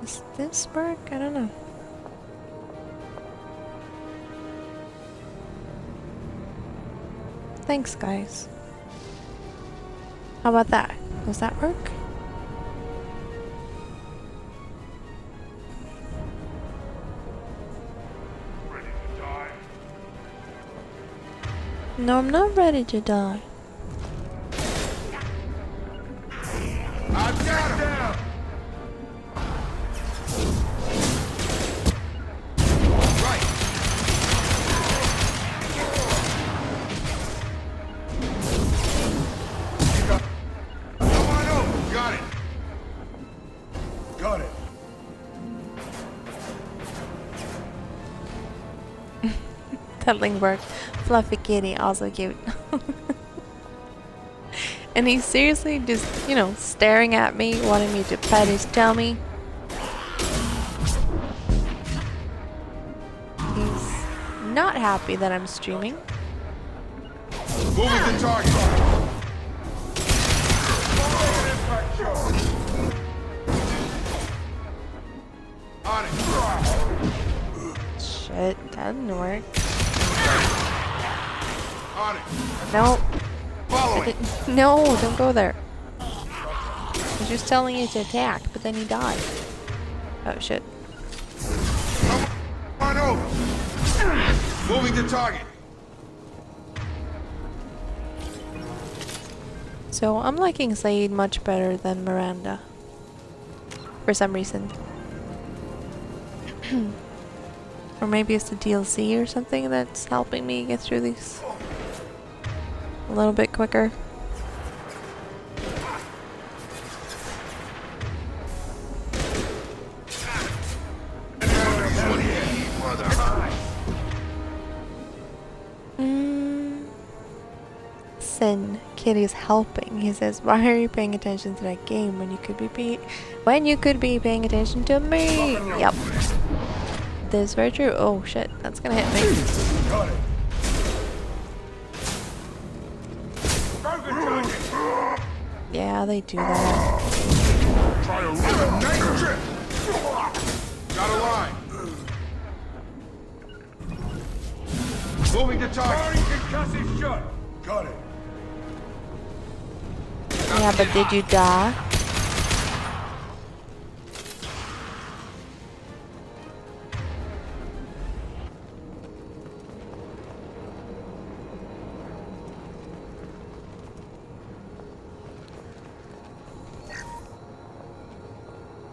Does this work? I don't know. Thanks, guys. How about that? Does that work? Ready to die? No, I'm not ready to die. I've got him! That link worked. Fluffy kitty, also cute. And he's seriously just, you know, staring at me, wanting me to pet his tummy. He's not happy that I'm streaming. Moving the target. On it. Shit, that didn't work. On it. No. Following. No, don't go there. I was just telling you to attack, but then he died. Oh shit. Come on over. Moving the target. So I'm liking Saeed much better than Miranda. For some reason. Or maybe it's the DLC or something that's helping me get through these a little bit quicker. kid is helping. He says, "Why are you paying attention to that game when you could be paying attention to me?" Yep. This is very true. Oh shit, that's gonna hit me. Got it. Yeah, they do that. Try a nice trip. Got a line. Moving to target. Concussive shot. Got it. Yeah, but did you die?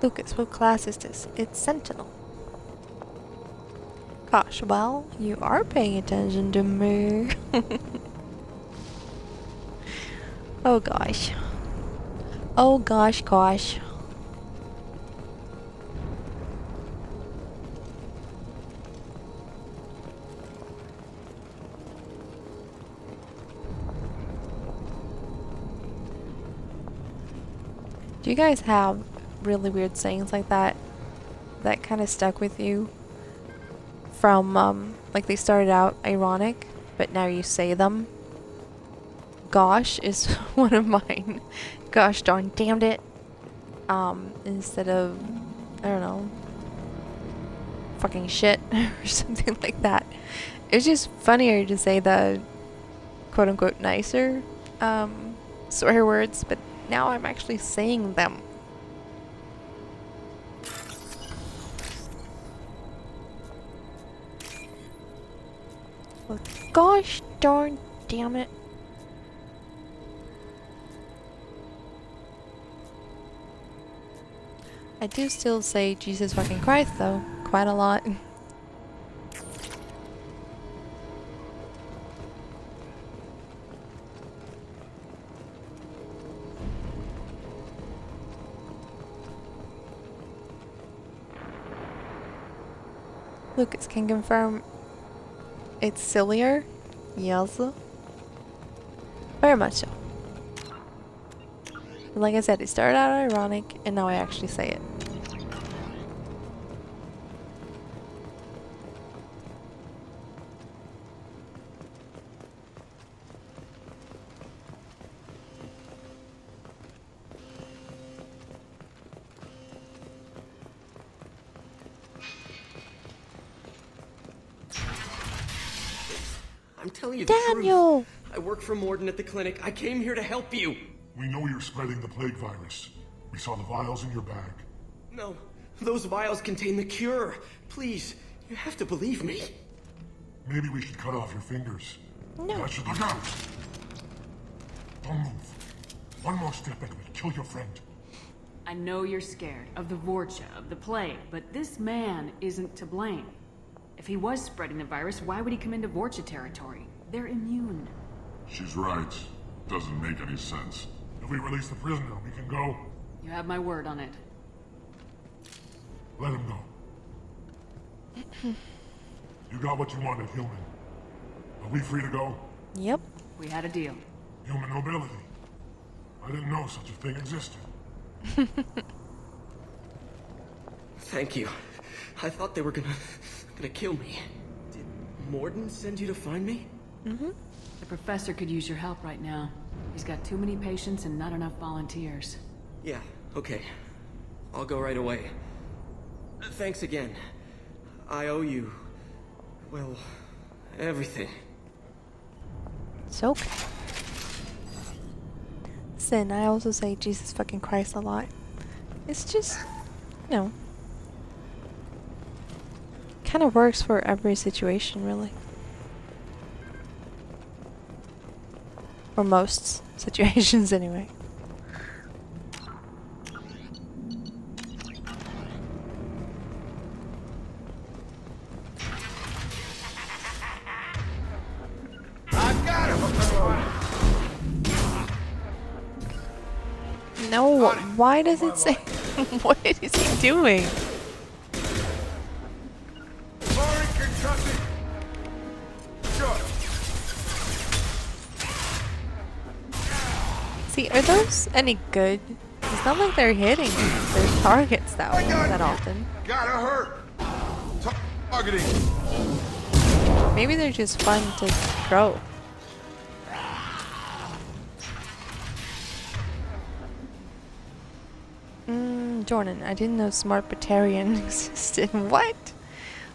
Lucas, what class is this? It's Sentinel. Gosh, well, you are paying attention to me. Oh gosh. Oh gosh, gosh. Do you guys have really weird sayings like that that kind of stuck with you from like they started out ironic but now you say them? Gosh is one of mine. Gosh darn damned it. Instead of, I don't know, fucking shit or something like that. It's just funnier to say the quote unquote nicer swear words, but now I'm actually saying them. Well, gosh darn damn it. I do still say Jesus fucking Christ though, quite a lot. Lucas can confirm it's sillier. Yes. Very much so. But like I said, it started out ironic and now I actually say it. I'm telling you the Daniel! truth. I work for Morden at the clinic. I came here to help you. We know you're spreading the plague virus. We saw the vials in your bag. No, those vials contain the cure. Please, you have to believe me. Maybe we should cut off your fingers. No. That should look out. Don't move. One more step and we'll kill your friend. I know you're scared of the Vorcha, of the plague, but this man isn't to blame. If he was spreading the virus, why would he come into Vorcha territory? They're immune. She's right. Doesn't make any sense. If we release the prisoner, we can go. You have my word on it. Let him go. You got what you wanted, human. Are we free to go? Yep. We had a deal. Human nobility. I didn't know such a thing existed. Thank you. I thought they were gonna kill me. Did Morden send you to find me? Mm-hmm. The professor could use your help right now. He's got too many patients and not enough volunteers. Yeah, okay. I'll go right away. Thanks again. I owe you, well, everything. It's okay. Listen, I also say Jesus fucking Christ a lot. It's just, you know, kind of works for every situation, really. For most situations, anyway. No, why does it say? What is he doing? See, are those any good? It's not like they're hitting their targets that often. Gotta hurt. Targeting. Maybe they're just fun to throw. Jordan, I didn't know Smart Batarian existed. What?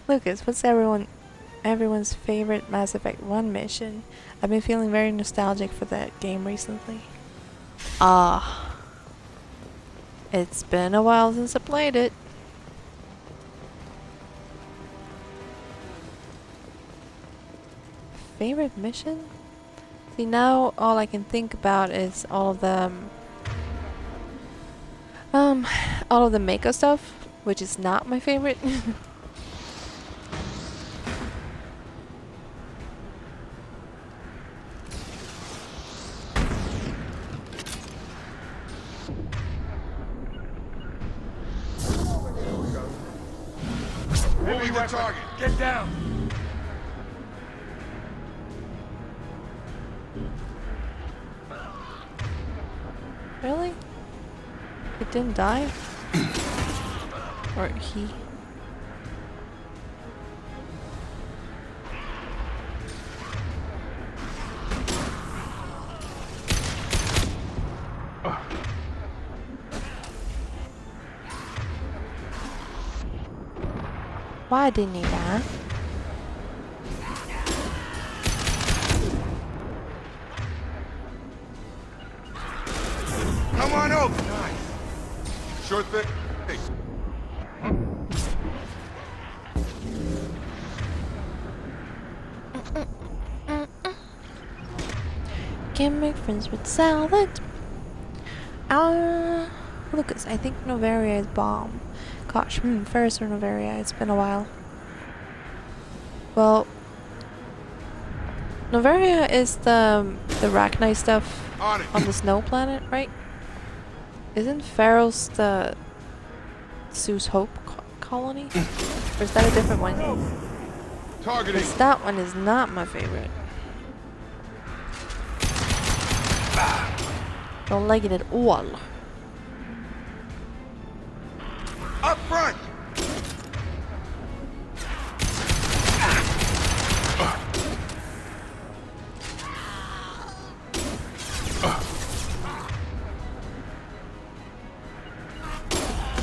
Lucas, what's everyone's favorite Mass Effect 1 mission? I've been feeling very nostalgic for that game recently. It's been a while since I played it. Favorite mission? See, now all I can think about is all of the Mako stuff, which is not my favorite. Moving the target. Get down. Really? It didn't die? Or he? Why didn't he die? Come on over. Nice. Short thing. Hey. Can't make friends with salad. Lucas, I think Novaria is bomb. Gosh, Ferris or Novaria, it's been a while. Well, Novaria is the Arachnite stuff on the snow planet, right? Isn't Ferris the Zeus Hope colony? Or is that a different one? Targeting. Because that one is not my favorite. Don't like it at all. Up front.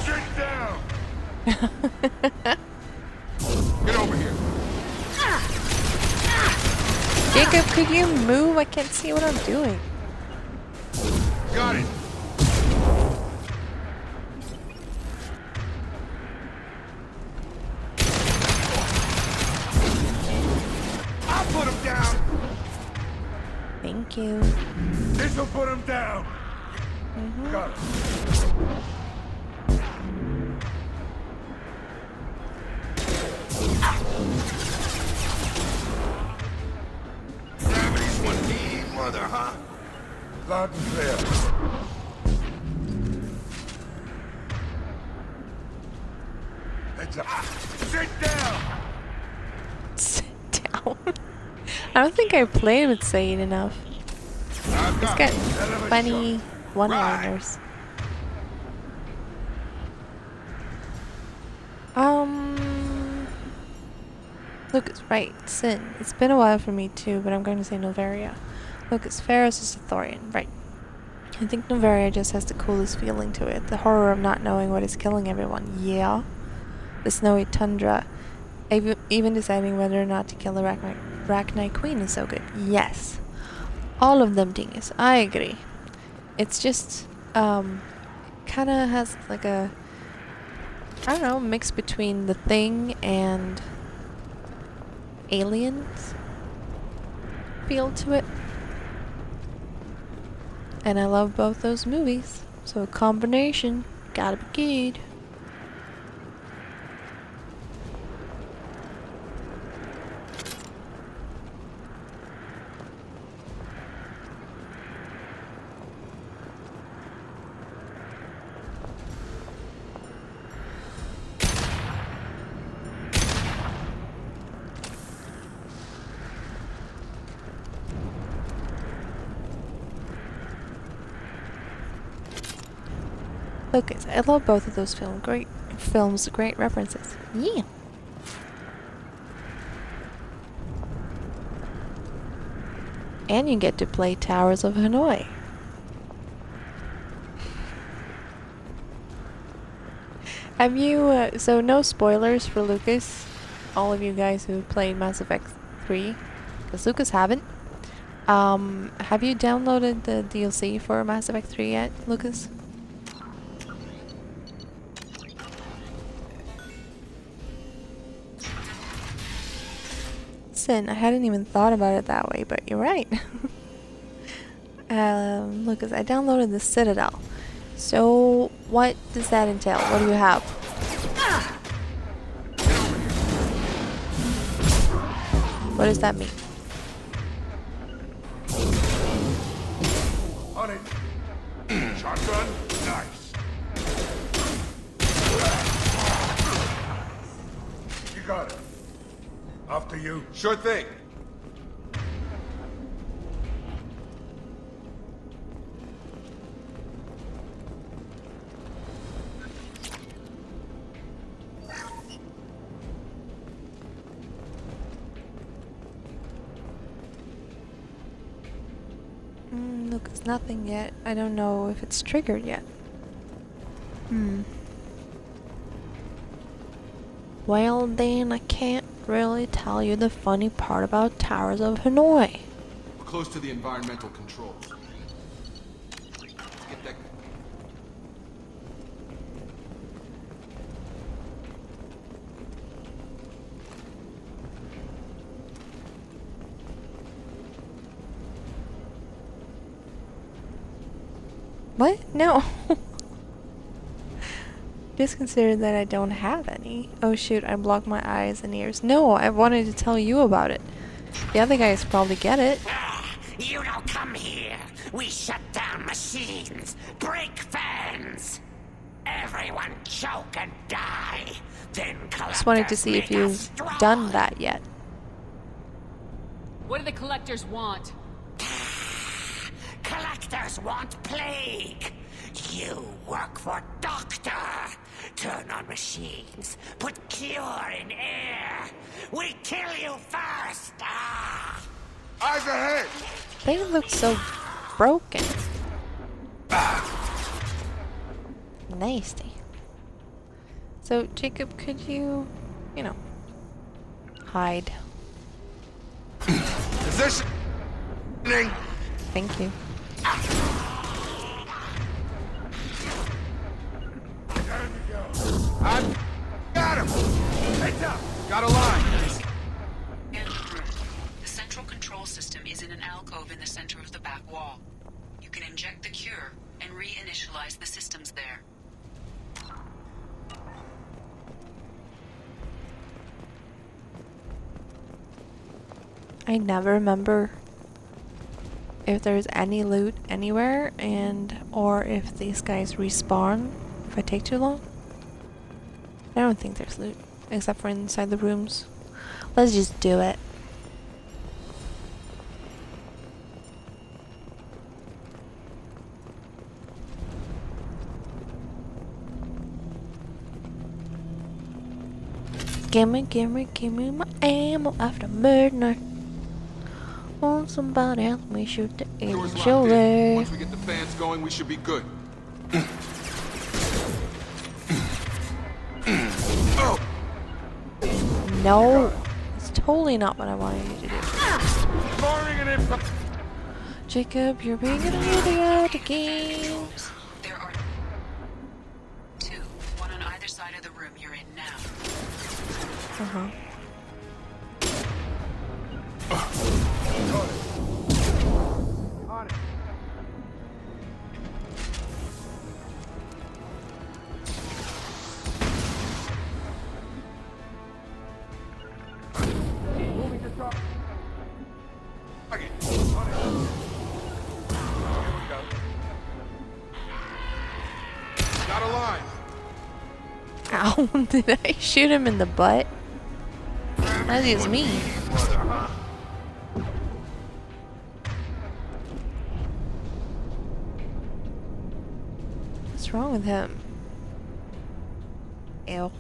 Sit down. Get over here. Jacob, could you move? I can't see what I'm doing. Got it. I'll put him down. Thank you. This'll put him down. Got it. Gravity's one mean mother, huh? Loud and clear. Heads up. Sit down. Sit down. I don't think I played with Said enough. He's got funny one-liners. Lucas, right, Sin. It's been a while for me too, but I'm going to say Novaria. Lucas, Ferris is a Thorian, right. I think Novaria just has the coolest feeling to it. The horror of not knowing what is killing everyone, yeah. The snowy tundra. Even deciding whether or not to kill the Arachnite Queen is so good. Yes. All of them dingus. I agree. It's just, kinda has like a, I don't know, mix between The Thing and Aliens feel to it. And I love both those movies. So a combination, gotta be good. Lucas, I love both of those films, great references. Yeah. And you get to play Towers of Hanoi. Have you, so no spoilers for Lucas, all of you guys who played Mass Effect 3, because Lucas haven't. Have you downloaded the DLC for Mass Effect 3 yet, Lucas? Listen, I hadn't even thought about it that way, but you're right. Lucas, I downloaded the Citadel. So, what does that entail? What do you have? What does that mean? On it. Shotgun. Nice. You got it. After you. Sure thing. Lucas, nothing yet. I don't know if it's triggered yet. Well then, I can't really tell you the funny part about Towers of Hanoi. We're close to the environmental controls. Get that. What? No. Just consider that I don't have any. Oh shoot, I blocked my eyes and ears. No, I wanted to tell you about it. The other guys probably get it. You don't come here. We shut down machines, break fans. Everyone choke and die. Then Just wanted to see if you've done that yet. What do the collectors want? Collectors want plague. You work for Doctor. Turn on machines. Put cure in air. We kill you first. Eyes ahead. They look so broken. Nasty. So, Jacob, could you, hide? Position. Thank you. I got him. Heads up. Got a line. The central control system is in an alcove in the center of the back wall. You can inject the cure and reinitialize the systems there. I never remember if there's any loot anywhere or if these guys respawn if I take too long. I don't think there's loot except for inside the rooms. Let's just do it. Gimme my ammo after midnight. Want somebody help me shoot the angel ray. Once we get the fans going, we should be good. No, it's totally not what I wanted you to do. Jacob, you're being an idiot again. There are two, one on either side of the room you're in now. On it. Moving to top. Target. On it. Here we go. Got a line. Ow, did I shoot him in the butt? That is me. What's wrong with him? Ew.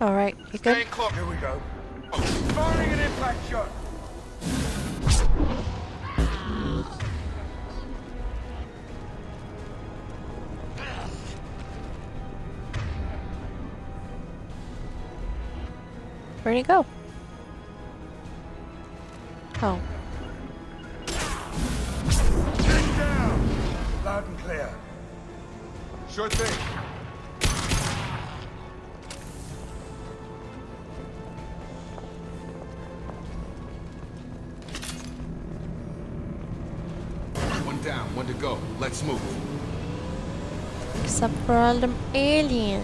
Alright, you good? Stay close. Here we go. Firing an impact shot. Where'd he go? Oh. Get down. Loud and clear. Sure thing. One down, one to go. Let's move. Except for all them aliens.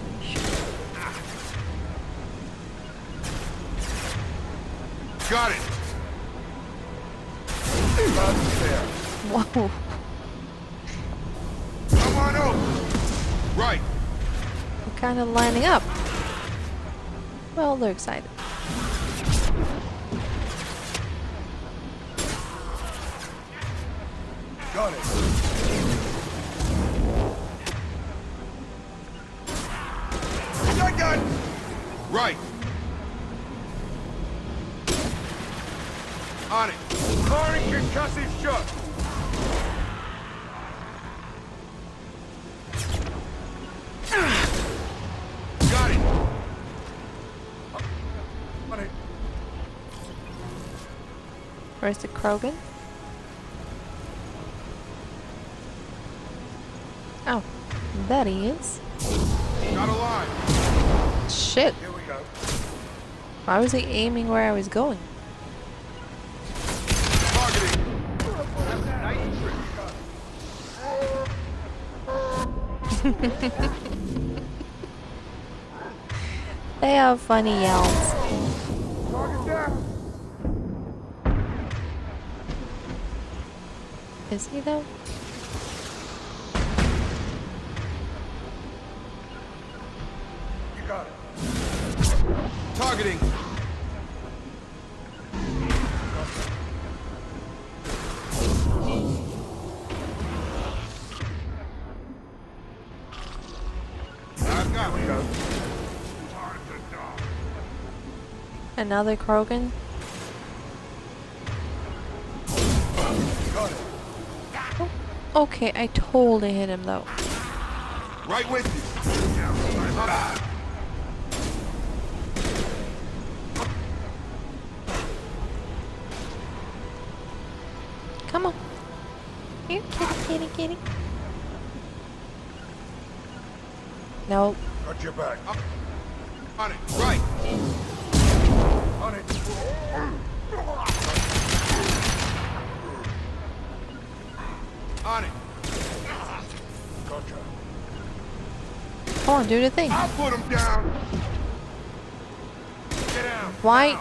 Got it. Whoa. Come on over. Right. We're kind of lining up. Well, they're excited. Got it. Shotgun. Right. On it. Firing concussive shot. Got it. On it. Where's the Krogan? Oh, there he is. Got a line. Shit. Here we go. Why was he aiming where I was going? Targeting. They have funny yells. Target down. Is he though? You got it. Targeting. I've got it. Another Krogan? Got it. Oh, okay, I totally hit him though. Right with you. Come on. Here, kitty, kitty, kitty. No. Got your back. On it. Right. On it. On it. Gotcha. Come on, do the thing. I'll put him down. Get down. Why?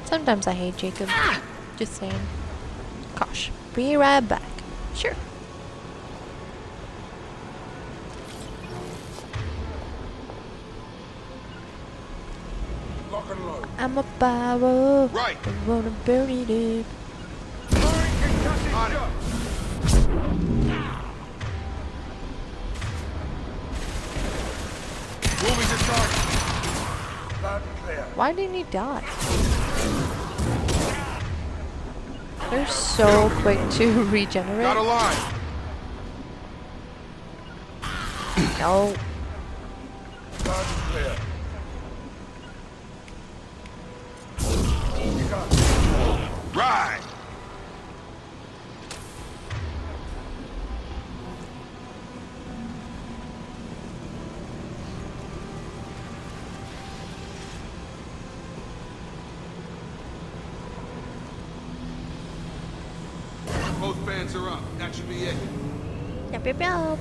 Sometimes I hate Jacob. Just saying. Gosh. Be right back. Sure. Lock and load. I'm a power. Right. I wanna bury it. Firing concussive On it. shot. Moving to target. Loud and clear. Why didn't he die? They're so quick to regenerate. Got a line. No. Loud and clear. You got it. Right. Both fans are up. That should be it. Yep, yep, yep.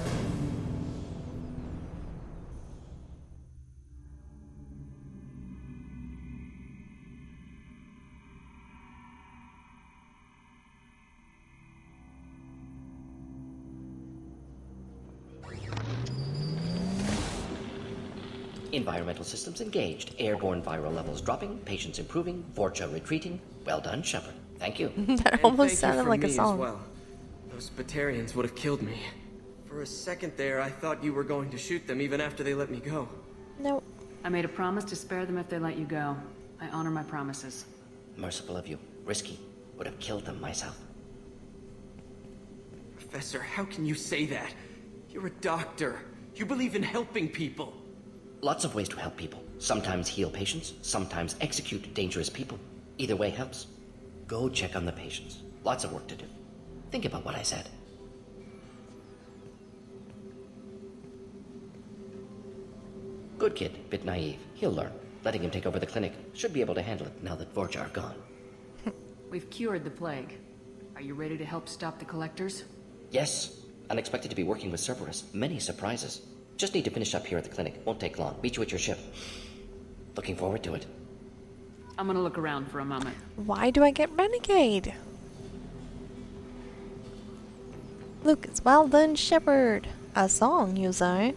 Environmental systems engaged. Airborne viral levels dropping. Patients improving. Vorcha retreating. Well done, Shepard. Thank you. That And almost thank sounded you for like me a as song. well. Those Batarians would have killed me. For a second there, I thought you were going to shoot them even after they let me go. No. I made a promise to spare them if they let you go. I honor my promises. Merciful of you. Risky. Would have killed them myself. Professor, how can you say that? You're a doctor. You believe in helping people. Lots of ways to help people. Sometimes heal patients, sometimes execute dangerous people. Either way helps. Go check on the patients. Lots of work to do. Think about what I said. Good kid, bit naive. He'll learn. Letting him take over the clinic. Should be able to handle it now that Vorcha are gone. We've cured the plague. Are you ready to help stop the collectors? Yes. Unexpected to be working with Cerberus. Many surprises. Just need to finish up here at the clinic. Won't take long. Meet you at your ship. Looking forward to it. I'm gonna look around for a moment. Why do I get Renegade? Lucas, well done, Shepard. A song, you say?